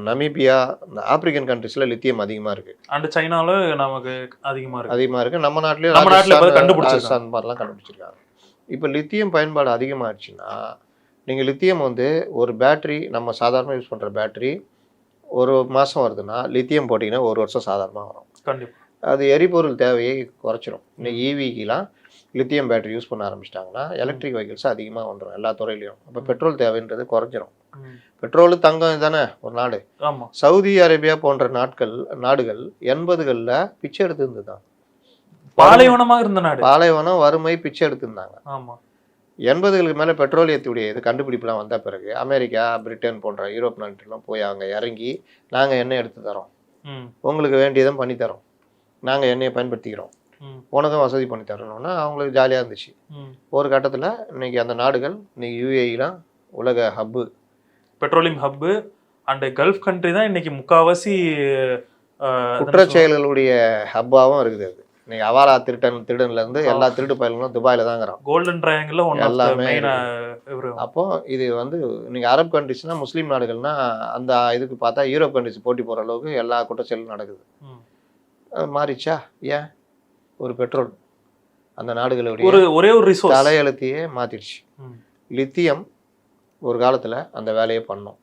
நமீபியா, இந்த ஆப்பிரிக்கன் கண்ட்ரிஸில் லித்தியம் அதிகமாக இருக்குது. அண்ட் சைனாவில் நமக்கு அதிகமாக இருக்குது. நம்ம நாட்டிலேயும் மாதிரிலாம் கண்டுபிடிச்சிருக்காங்க. இப்போ லித்தியம் பயன்பாடு அதிகமாகிடுச்சுன்னா, நீங்கள் லித்தியம் ஒரு பேட்ரி, நம்ம சாதாரணமாக யூஸ் பண்ணுற பேட்ரி ஒரு மாதம் வருதுன்னா லித்தியம் போட்டிங்கன்னா 1 வருஷம் சாதாரணமாக வரும். கண்டிப்பாக அது எரிபொருள் தேவையை குறைச்சிரும். இன்னைக்கு ஈவிக்கெலாம் லித்தியம் பேட்டரி யூஸ் பண்ண ஆரம்பிச்சிட்டாங்கன்னா எலக்ட்ரிக் வெஹிக்கிள்ஸ் அதிகமாக வந்துடும் எல்லா துறையிலையும். அப்போ பெட்ரோல் தேவைன்றது குறைஞ்சிரும். பெட்ரோலு தங்கம் தானே ஒரு நாடு. ஆமா. சவுதி அரேபியா போன்ற நாடுகள் 80களில் பிச்சை எடுத்து இருந்துதான். பாலைவனமாக இருந்த நாடு. பாலைவனம், வறுமை, பிச்சை எடுத்திருந்தாங்க. ஆமா. 80களுக்கு மேலே பெட்ரோலியத்துடைய இது கண்டுபிடிப்புலாம் வந்த பிறகு அமெரிக்கா, பிரிட்டன் போன்ற யூரோப் நாட்டுலாம் போய் அவங்க இறங்கி நாங்கள் எண்ணெய் எடுத்து தரோம், உங்களுக்கு வேண்டியதும் பண்ணித்தரோம், நாங்கள் எண்ணெயை பயன்படுத்திக்கிறோம், உனக்கும் வசதி பண்ணி தரணும்னா அவங்களுக்கு ஜாலியாக இருந்துச்சு. ஒரு கட்டத்தில் இன்னைக்கு அந்த நாடுகள் இன்னைக்கு யூஏஇலாம் உலக hub, petroleum hub and gulf country தான் இன்னைக்கு முக்காவாசி குற்றச்செயல்களுடைய ஹப்பாகவும் இருக்குது. அது இன்னைக்கு அவாரா திருடன்ல இருந்து எல்லா திருட்டு பயல்களும் துபாயில தாங்கிறோம். கோல்டன் ட்ரையாங்கிள் எல்லாமே. அப்போ இது வந்து இன்னைக்கு அரப் கண்ட்ரிஸ்னா, முஸ்லீம் நாடுகள்னா அந்த இதுக்கு பார்த்தா யூரோப் கண்ட்ரிஸ் போட்டி போற அளவுக்கு எல்லா குற்றச்செயலும் நடக்குது. மாறிச்சா? ஏன்? ஒரு பெட்ரோல் அந்த நாடுகளுடைய ஒரே ஒரு ரிசோர்ஸ் தலையெழுத்தையே மாத்திடுச்சு. லித்தியம் ஒரு காலத்துல அந்த வேலையை பண்ணோம்.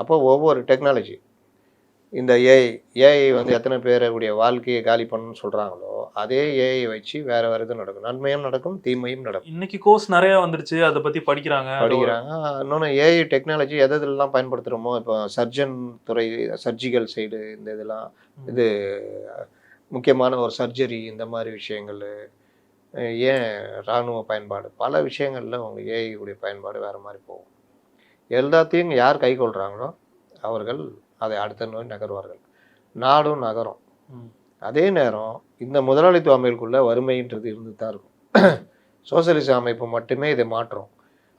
அப்போ ஒவ்வொரு டெக்னாலஜி, இந்த ஏஐ வந்து எத்தனை பேருடைய வாழ்க்கையை காலி பண்ணணும்னு சொல்றாங்களோ அதே ஏஐ வச்சு வேற இது நடக்கும். நன்மையும் நடக்கும், தீமையும் நடக்கும். இன்னைக்கு கோர்ஸ் நிறைய வந்துருச்சு, அதை பத்தி படிக்கிறாங்க. இன்னொன்று ஏஐ டெக்னாலஜி எதெல்லாம் பயன்படுத்துகிறோமோ, இப்போ சர்ஜன் துறை, சர்ஜிக்கல் சைடு, இந்த இதெல்லாம் இது முக்கியமான ஒரு சர்ஜரி, இந்த மாதிரி விஷயங்கள், ஏன் இராணுவ பயன்பாடு, பல விஷயங்களில் உங்களுக்கு ஏஐ உடைய பயன்பாடு வேறு மாதிரி போகும். எல்லாத்தையும் யார் கை கொள்கிறாங்களோ அவர்கள் அதை அடுத்த நோய் நகர்வார்கள், நாடும் நகரும். அதே நேரம் இந்த முதலாளித்துவ அமைப்புக்குள்ள வறுமைன்றது இருந்து தான் இருக்கும். சோசியலிச அமைப்பு மட்டுமே இதை மாற்றும்.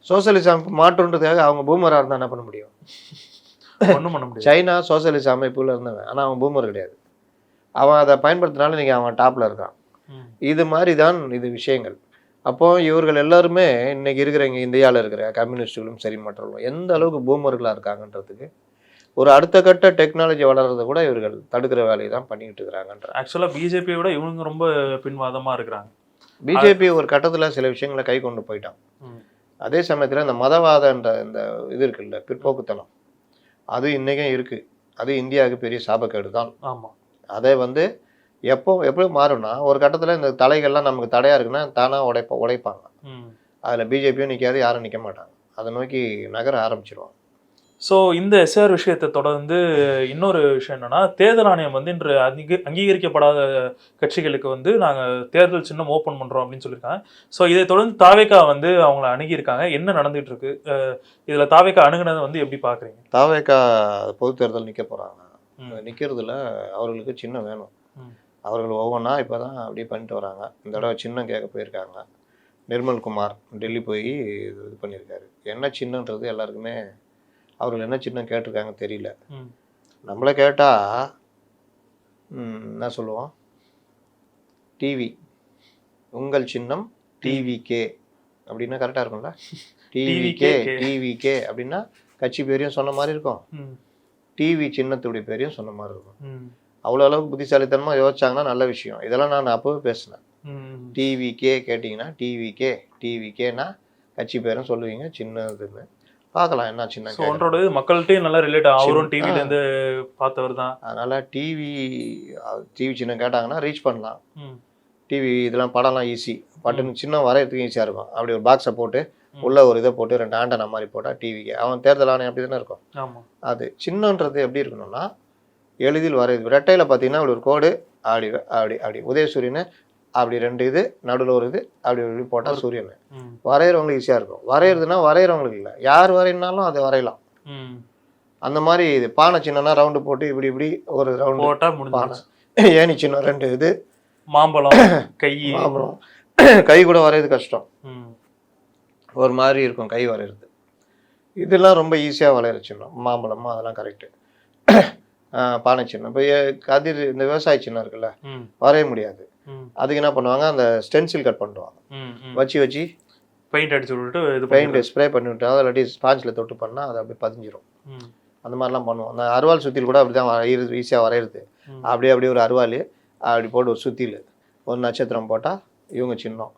சோசியலிச அமைப்பு மாற்றுன்றதுக்காக அவங்க பூமராக இருந்தால் என்ன பண்ண முடியும்? ஒன்றும் பண்ண முடியாது. சைனா சோசியலிச அமைப்புல இருந்தவன், ஆனால் அவன் பூமர் கிடையாது. அவன் அதை பயன்படுத்தினாலும் நீங்கள் அவன் டாப்பில் இருக்கான். இது மாதிரி தான் இது விஷயங்கள். அப்போ இவர்கள் எல்லாருமே இன்னைக்கு இருக்கிற இங்கே இந்தியாவில் இருக்கிற கம்யூனிஸ்டுகளும் சரி மற்றவர்களும் எந்த அளவுக்கு பூமர்களாக இருக்காங்கன்றதுக்கு ஒரு அடுத்த கட்ட டெக்னாலஜி வளர்றதை கூட இவர்கள் தடுக்கிற வேலையை தான் பண்ணிக்கிட்டு இருக்கிறாங்கன்ற. ஆக்சுவலாக பிஜேபியை விட இவங்க ரொம்ப பின்வாதமாக இருக்கிறாங்க. பிஜேபி ஒரு கட்டத்தில் சில விஷயங்களை கை கொண்டு போயிட்டான். அதே சமயத்தில் இந்த மதவாதன்ற இந்த இது இருக்குல்ல, பிற்போக்குத்தனம், அது இன்றைக்கும் இருக்குது. அது இந்தியாவுக்கு பெரிய சாபக்கேடு தான். ஆமாம். அதை வந்து எப்படி மாறும்னா, ஒரு கட்டத்தில் இந்த தலைகள்லாம் நமக்கு தடையாக இருக்குன்னா தானாக உடைப்பாங்க. அதில் பிஜேபியும் நிற்காது, யாரும் நிற்க மாட்டாங்க. அதை நோக்கி நகர ஆரம்பிச்சிருவாங்க. ஸோ இந்த எஸ்ஆர் விஷயத்தை தொடர்ந்து இன்னொரு விஷயம் என்னன்னா, தேர்தல் ஆணையம் வந்து இன்று அங்கீகரிக்கப்படாத கட்சிகளுக்கு வந்து நாங்கள் தேர்தல் சின்னம் ஓப்பன் பண்ணுறோம் அப்படின்னு சொல்லியிருக்காங்க. ஸோ இதை தொடர்ந்து தாவேகா வந்து அவங்கள அணுகியிருக்காங்க. என்ன நடந்துகிட்டு இருக்கு இதில்? தாவேகா அணுகுனதை வந்து எப்படி பார்க்குறீங்க? தாவேகா பொது தேர்தல் நிற்க போகிறாங்க. நிற்கிறதுல அவர்களுக்கு சின்னம் வேணும். அவர்கள் ஒவ்வொன்றா இப்போ தான் அப்படியே பண்ணிட்டு வராங்க. இந்த தடவை சின்னம் கேட்க போயிருக்காங்க. நிர்மல்குமார் டெல்லி போய் இது பண்ணியிருக்காரு. என்ன சின்னன்றது எல்லாருக்குமே, அவர்கள் என்ன சின்னம் கேட்டிருக்காங்க தெரியல. நம்மளை கேட்டால் என்ன சொல்லுவோம்? டிவி, உங்கள் சின்னம் டிவிகே அப்படின்னா கரெக்டாக இருக்கும்ல. டிவிகே அப்படின்னா கட்சி பேரையும் சொன்ன மாதிரி இருக்கும், டிவி சின்னத்துடைய பேரையும் சொன்ன மாதிரி இருக்கும். அவ்வளோ அளவுக்கு புத்திசாலித்தனமாக யோசிச்சாங்கன்னா நல்ல விஷயம். இதெல்லாம் நான் அப்போவே பேசினேன். டிவிகே கேட்டிங்கன்னா டிவிகேனா கட்சி பேரும் சொல்லுவீங்க, சின்னதுன்னு பார்க்கலாம் என்ன சின்ன. ஒன்றோட மக்கள்கிட்டையும் நல்லா ரிலேட் ஆகும். அவரும் டிவிலேருந்து பார்த்தவர் தான். அதனால் டிவி சின்னம் கேட்டாங்கன்னா ரீச் பண்ணலாம். டிவி இதெல்லாம் படம்லாம் ஈஸி, பட்டுன்னு சின்ன வரையறதுக்கு ஈஸியாக இருக்கும். அப்படி ஒரு பாக்ஸை போட்டு உள்ள ஒரு இதை போட்டு 2 ஆண்டனா மாதிரி போட்டால் டிவிக்கு அவன் தேர்தல் ஆணையம் அப்படி தானே இருக்கும். ஆமாம். அது சின்னன்றது எப்படி இருக்கணும்னா எளிதில் வரையுது. ரெட்டையில் பார்த்தீங்கன்னா அப்படி ஒரு கோடு, அப்படி அப்படி அப்படி உதயசூரியன், அப்படி 2 இது நடுவில் ஒரு இது, அப்படி இப்படி போட்டால் சூரியன். வரைகிறவங்களுக்கு ஈஸியாக இருக்கும். வரைகிறதுனா வரைகிறவங்களுக்கு இல்லை, யார் வரையினாலும் அதை வரையலாம். அந்த மாதிரி இது பானை சின்னம்னா ரவுண்டு போட்டு இப்படி இப்படி ஒரு ரவுண்டு போட்டால் பானை. ஏனி சின்னம் 2 இது, மாம்பழம் மாம்பழம் கை கூட வரைகிறது கஷ்டம், ஒரு மாதிரி இருக்கும் கை வரைகிறது. இதெல்லாம் ரொம்ப ஈஸியாக வரைகிற சின்னம். மாம்பழமா அதெல்லாம் கரெக்டு. பானை சின்னம் இப்போ கதிர் இந்த விவசாய சின்னம் இருக்குல்ல, வரைய முடியாது. அதுக்கு என்ன பண்ணுவாங்க, அந்த ஸ்டென்சில் கட் பண்ணுவாங்க, வச்சு பெயிண்ட் அடிச்சு விட்டுட்டு இது பெயிண்ட் ஸ்ப்ரே பண்ணி விட்டு அதை இல்லாட்டி ஸ்பாஞ்சில் தொட்டு பண்ணால் அது அப்படியே பதிஞ்சிரும். அந்த மாதிரிலாம் பண்ணுவோம். அந்த அருவாள் சுத்தியில் கூட அப்படி தான் வரைகிறது, ஈஸியாக வரைகிறது. அப்படியே ஒரு அருவாள் அப்படி போட்டு ஒரு சுத்தியில் ஒரு நட்சத்திரம் போட்டால் இவங்க சின்னம்.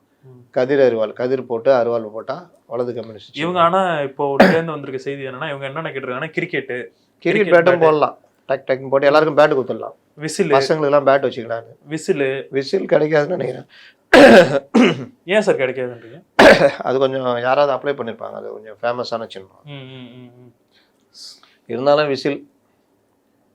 கதிர் அருவாள், கதிர் போட்டு அருவாள் போட்டால் வலது கம்யூனிஸ்ட் இவங்க. ஆனால் இப்போ சேர்ந்து வந்திருக்க செய்தி என்னன்னா, இவங்க என்னென்ன கேட்டிருக்காங்கன்னா, கிரிக்கெட் பேட்டும் போடலாம், டக் டக்குன்னு போட்டு எல்லாருக்கும் பேட்டு கொடுத்துடலாம். விசில், பசங்களுக்குலாம் பேட் வச்சுக்கலாம். விசில் கிடைக்காதுன்னு நினைக்கிறேன். ஏன் சார் கிடைக்காதுன்றீங்க? அது கொஞ்சம் யாராவது அப்ளை பண்ணியிருப்பாங்க, அது கொஞ்சம் ஃபேமஸான சின்னம். ம், ம், ம், ம். இருந்தாலும் விசில்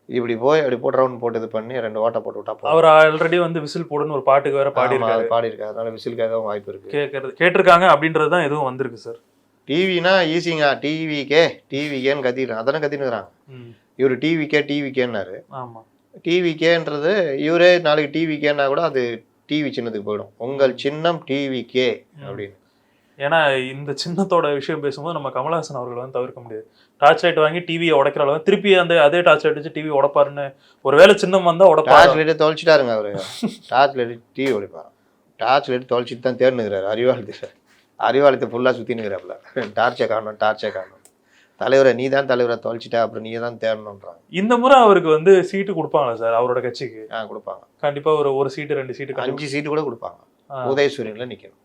இப்படி போய் அப்படி போட்டு ரவுண்ட் போட்டு இது பண்ணி 2 ஓட்டை போட்டு விட்டா போதும். அவர் ஆல்ரெடி வந்து விசில் போடுன்னு ஒரு பாட்டுக்கு வேற ஆமா, பாடியிருக்காரு. அது பாடியிருக்காரு, அதனால விசிலுக்காகவும் வாய்ப்பு இருக்கு. கேட்டிருக்காங்க அப்படின்றது தான் எதுவும் வந்திருக்கு சார். டிவினா ஈஸிங்க, டிவிக்கேன்னு கத்திடுறாங்க, அதானே கத்தினுக்குறாங்க. ம். இவர் டிவிக்கேன்னாரு. ஆமா. டிவிக்கேன்றது இவரே நாளைக்கு டிவிக்கேன்னா கூட அது டிவி சின்னத்துக்கு போயிடும். உங்கள் சின்னம் டிவிக்கே அப்படின்னு. ஏன்னா இந்த சின்னத்தோட விஷயம் பேசும்போது நம்ம கமலஹாசன் அவர்களை வந்து தவிர்க்க முடியாது. டார்ச் லைட் வாங்கி டிவியை உடைக்கிற அளவு திருப்பி அதே டார்ச் லைட் வச்சு டிவி உடைப்பாருன்னு ஒருவேளை சின்னம் வந்தா உடைப்பாரு. டார்ச் லைட்டை தொலைச்சிட்டாருங்க அவரு. டார்ச் லைட் டிவி உடைப்பாரு. டார்ச் லைட் தொலைச்சிட்டு தான் தேர்னுக்கிறாரு அறிவாலயத்தை ஃபுல்லாக சுற்றினுக்கிறாப்புல. டார்ச்சை காணும் தலைவரை நீ தான் தலைவரை தொலைச்சிட்டா, அப்புறம் நீ தான் தேடணுன்றாங்க. இந்த முறை அவருக்கு வந்து சீட்டு கொடுப்பாங்களா சார் அவரோட கட்சிக்கு? கொடுப்பாங்க கண்டிப்பா. ஒரு சீட்டு 2 சீட்டு 5 சீட்டு கூட கொடுப்பாங்க. உதயசூரியன்ல நிக்கணும்.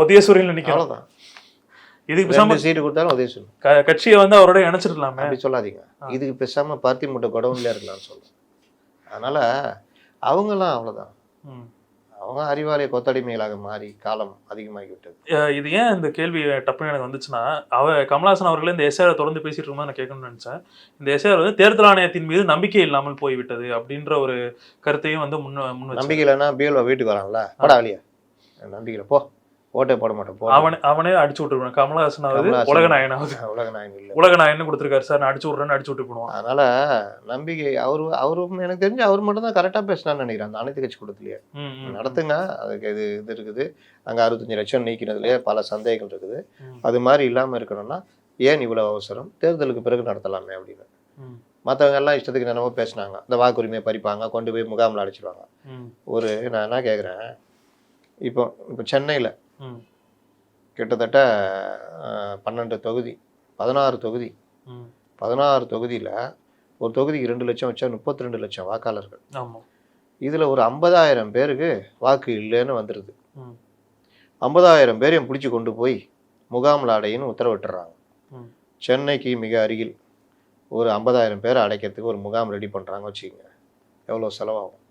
உதயசூரியன்ல நிக்கணும். அவ்வளவுதான். இதுக்கு பேசாம சீட்டு கொடுத்தாலும் உதயசூரியன் கட்சியை வந்து அவரோட இணைச்சிடலாமே. அப்படி சொல்லாதீங்க. இதுக்கு பேசாம பார்த்தி மூட்டை குடவுன்ல இருக்கலாம்னு சொல்லுங்க. அதனால அவங்கெல்லாம் அவ்வளவுதான். அவங்க அறிவாலய கொத்தடிமைகளாக மாறி காலம் அதிகமாகி விட்டது. இது ஏன் இந்த கேள்வி டப்புன்னு எனக்கு வந்துச்சுன்னா, கமலஹாசன் அவர்களே இந்த எஸ்ஆர் தொடர்ந்து பேசிட்டு இருக்கும்போது நான் கேட்கணும்னு நினைச்சேன். இந்த எஸ்ஆர் வந்து தேர்தல் ஆணையத்தின் மீது நம்பிக்கை இல்லாமல் போய்விட்டது அப்படின்ற ஒரு கருத்தையும் வந்து முன் நம்பிக்கை இல்லைன்னா பிஎல்ஓ வீட்டுக்கு வராங்களா, போடா வெளியே, நம்பிக்கை போ, ஓட்டே போட மாட்டேன், அவனே அடிச்சு விட்டுருவான். கமலஹாசனாவது உலக நாயன் இல்லை, உலக நாயன்னு கொடுத்துருக்காரு சார், நான் அடிச்சு விட்றேன்னு அடிச்சு விட்டு போடுவான். அதனால நம்பிக்கை அவரும் எனக்கு தெரிஞ்சு அவர் மட்டும் தான் கரெக்டாக பேசினான்னு நினைக்கிறேன் அந்த அனைத்து கட்சி கூட்டத்திலேயே. நடத்துங்க, அதுக்கு இது இருக்குது. அங்கே 65 லட்சம் நீக்கினதுலேயே பல சந்தேகங்கள் இருக்குது. அது மாதிரி இல்லாமல் இருக்கணும்னா ஏன் இவ்வளோ அவசரம், தேர்தலுக்கு பிறகு நடத்தலாமே அப்படின்னு. மற்றவங்க எல்லாம் இஷ்டத்துக்கு என்னவோ பேசினாங்க. இந்த வாக்குரிமையை பறிப்பாங்க, கொண்டு போய் முகாமில் அடைச்சிடுவாங்க. நான் என்ன கேட்குறேன், இப்போ சென்னையில் கிட்டத்தட்ட 12 தொகுதி, 16 தொகுதி, 16 தொகுதியில் ஒரு தொகுதிக்கு 2 லட்சம் வச்சா 32 லட்சம் வாக்காளர்கள். இதில் ஒரு 50,000 பேருக்கு வாக்கு இல்லைன்னு வந்துடுது. 50,000 பேரையும் பிடிச்சி கொண்டு போய் முகாமில் அடையின்னு உத்தரவிட்டுறாங்க. சென்னைக்கு மிக அருகில் ஒரு 50,000 பேரை அடைக்கிறதுக்கு ஒரு முகாம் ரெடி பண்ணுறாங்க வச்சுக்கோங்க. எவ்வளோ செலவாகும்?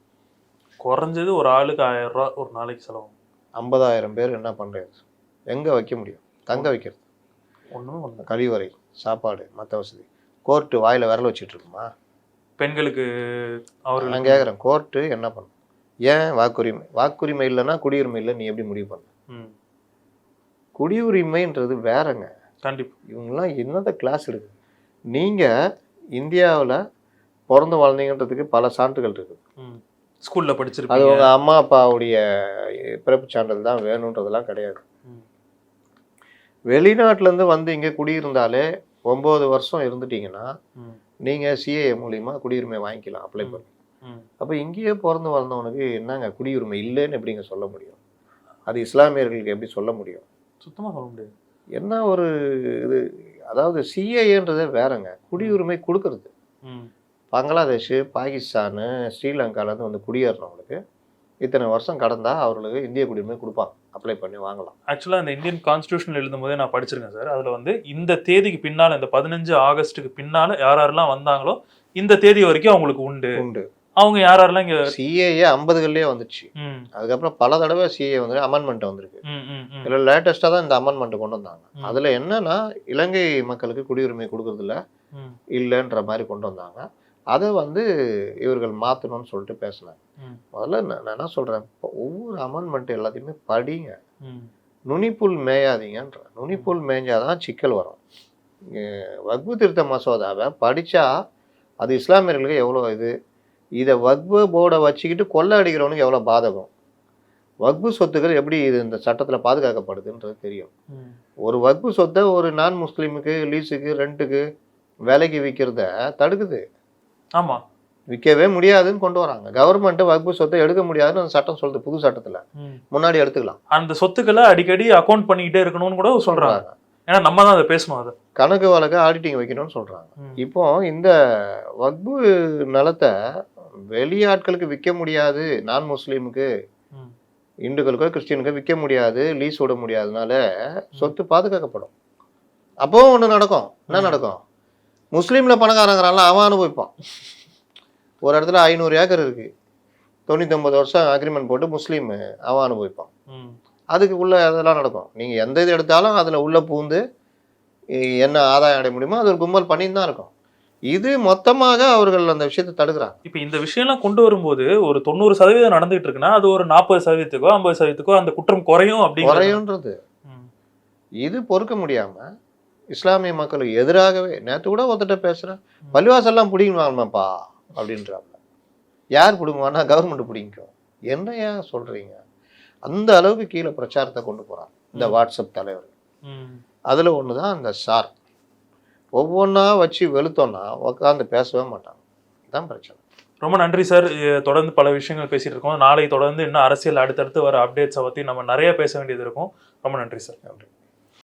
குறைஞ்சது ஒரு ஆளுக்கு 1000 ரூபா ஒரு நாளைக்கு செலவாகும். 50,000 பேர் என்ன பண்ணுறது? எங்கே வைக்க முடியும்? தங்க வைக்கிறது ஒன்றும், கழிவறை, சாப்பாடு, மற்ற வசதி. கோர்ட்டு வாயில் விரல் வச்சுட்டு இருக்குமா பெண்களுக்கு? அவர்கள் நான் கேட்குறேன், கோர்ட்டு என்ன பண்ணும்? ஏன் வாக்குரிமை இல்லைன்னா குடியுரிமை இல்லை நீ எப்படி முடிவு பண்ண? குடியுரிமைன்றது வேறங்க. கண்டிப்பாக. இவங்கெல்லாம் என்னத கிளாஸ் இருக்குது? நீங்கள் இந்தியாவில் பிறந்து வாழ்ந்தீங்கன்றதுக்கு பல சான்றுகள் இருக்குது. ஸ்கூலில் படிச்சிருக்கீங்க. அது உங்கள் அம்மா அப்பாவுடைய பிறப்பு சான்றிதழ் தான் வேணுன்றதெல்லாம் கிடையாது. வெளிநாட்டிலேருந்து வந்து இங்கே குடியிருந்தாலே 9 வருஷம் இருந்துட்டீங்கன்னா நீங்கள் சிஏஏ மூலிமா குடியுரிமை வாங்கிக்கலாம், அப்ளை பண்ணி. அப்போ இங்கேயே பிறந்து வளர்ந்தவனுக்கு என்னங்க குடியுரிமை இல்லைன்னு எப்படிங்க சொல்ல முடியும்? அது இஸ்லாமியர்களுக்கு எப்படி சொல்ல முடியும்? சுத்தமாக சொல்ல முடியாது. என்ன ஒரு இது, அதாவது சிஏஏன்றதே வேறங்க, குடியுரிமை கொடுக்கறது. பங்களாதேஷ், பாகிஸ்தானு, ஸ்ரீலங்காலேருந்து வந்து குடியேறினவங்களுக்கு இத்தனை வருஷம் கடந்தா அவர்களுக்கு இந்திய குடியுரிமை கொடுப்பாங்க, அப்ளை பண்ணி வாங்கலாம். ஆக்சுவலாக இந்த இந்தியன் கான்ஸ்டியூஷன் எழுதும் போதே நான் படிச்சிருக்கேன் சார். அதில் வந்து இந்த தேதிக்கு பின்னால், இந்த 15 ஆகஸ்ட்டுக்கு பின்னால் யாரெல்லாம் வந்தாங்களோ இந்த தேதி வரைக்கும் அவங்களுக்கு உண்டு. அவங்க யாரெல்லாம் இங்கே சிஏஏ 50களே வந்துச்சு. அதுக்கப்புறம் பல தடவை சிஏஏ வந்து அமெண்ட்மெண்ட் வந்திருக்கு. இதில் லேட்டஸ்டாக தான் இந்த அமெண்ட்மெண்ட் கொண்டு வந்தாங்க. அதில் என்னன்னா இலங்கை மக்களுக்கு குடியுரிமை கொடுக்கறதில்ல இல்லைன்ற மாதிரி கொண்டு வந்தாங்க. அதை வந்து இவர்கள் மாற்றணும்னு சொல்லிட்டு பேசினாங்க. முதல்ல நான் என்ன சொல்கிறேன், இப்போ ஒவ்வொரு அமெண்ட்மெண்ட் எல்லாத்தையுமே படிங்க, நுனிப்புல் மேயாதீங்கன்ற. நுனிப்புல் மேய்ஞ்சாதான் சிக்கல் வரும். வக்பு திருத்த மசோதாவை படித்தா அது இஸ்லாமியர்களுக்கு எவ்வளோ இதை வக்பு போர்டை வச்சுக்கிட்டு கொள்ளை அடிக்கிறவனுக்கு எவ்வளோ பாதகம், வக்பு சொத்துக்கள் எப்படி இந்த சட்டத்தில் பாதுகாக்கப்படுதுன்றது தெரியும். ஒரு வக்பு சொத்தை ஒரு நான் முஸ்லீமுக்கு லீஸுக்கு ரெண்ட்டுக்கு விலைக்கு விற்கிறத தடுக்குது. ஆமாம், விற்கவே முடியாதுன்னு கொண்டு வராங்க. கவர்மெண்ட் வக்பு சொத்தை எடுக்க முடியாதுன்னு அந்த சட்டம் சொல்லுது. புது சட்டத்தில் முன்னாடி எடுத்துக்கலாம். அந்த சொத்துக்களை அடிக்கடி அக்கௌண்ட் பண்ணிக்கிட்டே இருக்கணும்னு கூட சொல்கிறாங்க. ஏன்னா நம்ம தான் அதை பேசணும், அதை கணக்கு வழக்கு ஆடிட்டிங் வைக்கணும்னு சொல்கிறாங்க. இப்போ இந்த வக்பு நிலத்தை வெளியாட்களுக்கு விற்க முடியாது, நான் முஸ்லீமுக்கு, இந்துக்களுக்கோ கிறிஸ்டியனுக்கோ விற்க முடியாது, லீஸ் விட முடியாதனால சொத்து பாதுகாக்கப்படும். அப்போ ஒன்று நடக்கும். என்ன நடக்கும்? முஸ்லீமில் பணக்காரங்கிறான்ல அவன் அனுபவிப்பான். ஒரு இடத்துல 500 ஏக்கர் இருக்குது, 99 வருஷம் அக்ரிமெண்ட் போட்டு முஸ்லீம் அவன் அனுபவிப்பான். ம். அதுக்கு உள்ள அதெல்லாம் நடக்கும். நீங்கள் எந்த இது எடுத்தாலும் அதில் உள்ள பூந்து என்ன ஆதாயம் அடைய முடியுமோ அது ஒரு கும்பல் பண்ணின்னு தான் இருக்கும். இது மொத்தமாக அவர்கள் அந்த விஷயத்தை தடுக்கிறாங்க. இப்ப இந்த விஷயம்லாம் கொண்டு வரும்போது ஒரு 90% நடந்துகிட்டு இருக்குன்னா அது ஒரு 40%க்கோ 50%க்கோ அந்த குற்றம் குறையும் அப்படிங்கிறது. குறையுன்றது ம். இது பொறுக்க முடியாம இஸ்லாமிய மக்களுக்கு எதிராகவே நேற்று கூட ஒருத்தட்ட பேசுறேன், பள்ளிவாசல்லாம் பிடிக்குமாப்பா அப்படின்றாங்க. யார் பிடுங்குவானா? கவர்மெண்ட் பிடிக்கும். என்ன ஏன் சொல்றீங்க? அந்த அளவுக்கு கீழே பிரச்சாரத்தை கொண்டு போறாங்க இந்த வாட்ஸ்அப் தலைவர். ம். அதுல ஒண்ணுதான் அந்த சார். ஒவ்வொன்றா வச்சு வெளுத்தோன்னா உட்காந்து பேசவே மாட்டாங்க. இதுதான் பிரச்சனை. ரொம்ப நன்றி சார். தொடர்ந்து பல விஷயங்கள் பேசிட்டு இருக்கோம். நாளை தொடர்ந்து இன்னும் அரசியல் அடுத்தடுத்து வர அப்டேட்ஸை பற்றி நம்ம நிறைய பேச வேண்டியது இருக்கும். ரொம்ப நன்றி சார். நன்றி.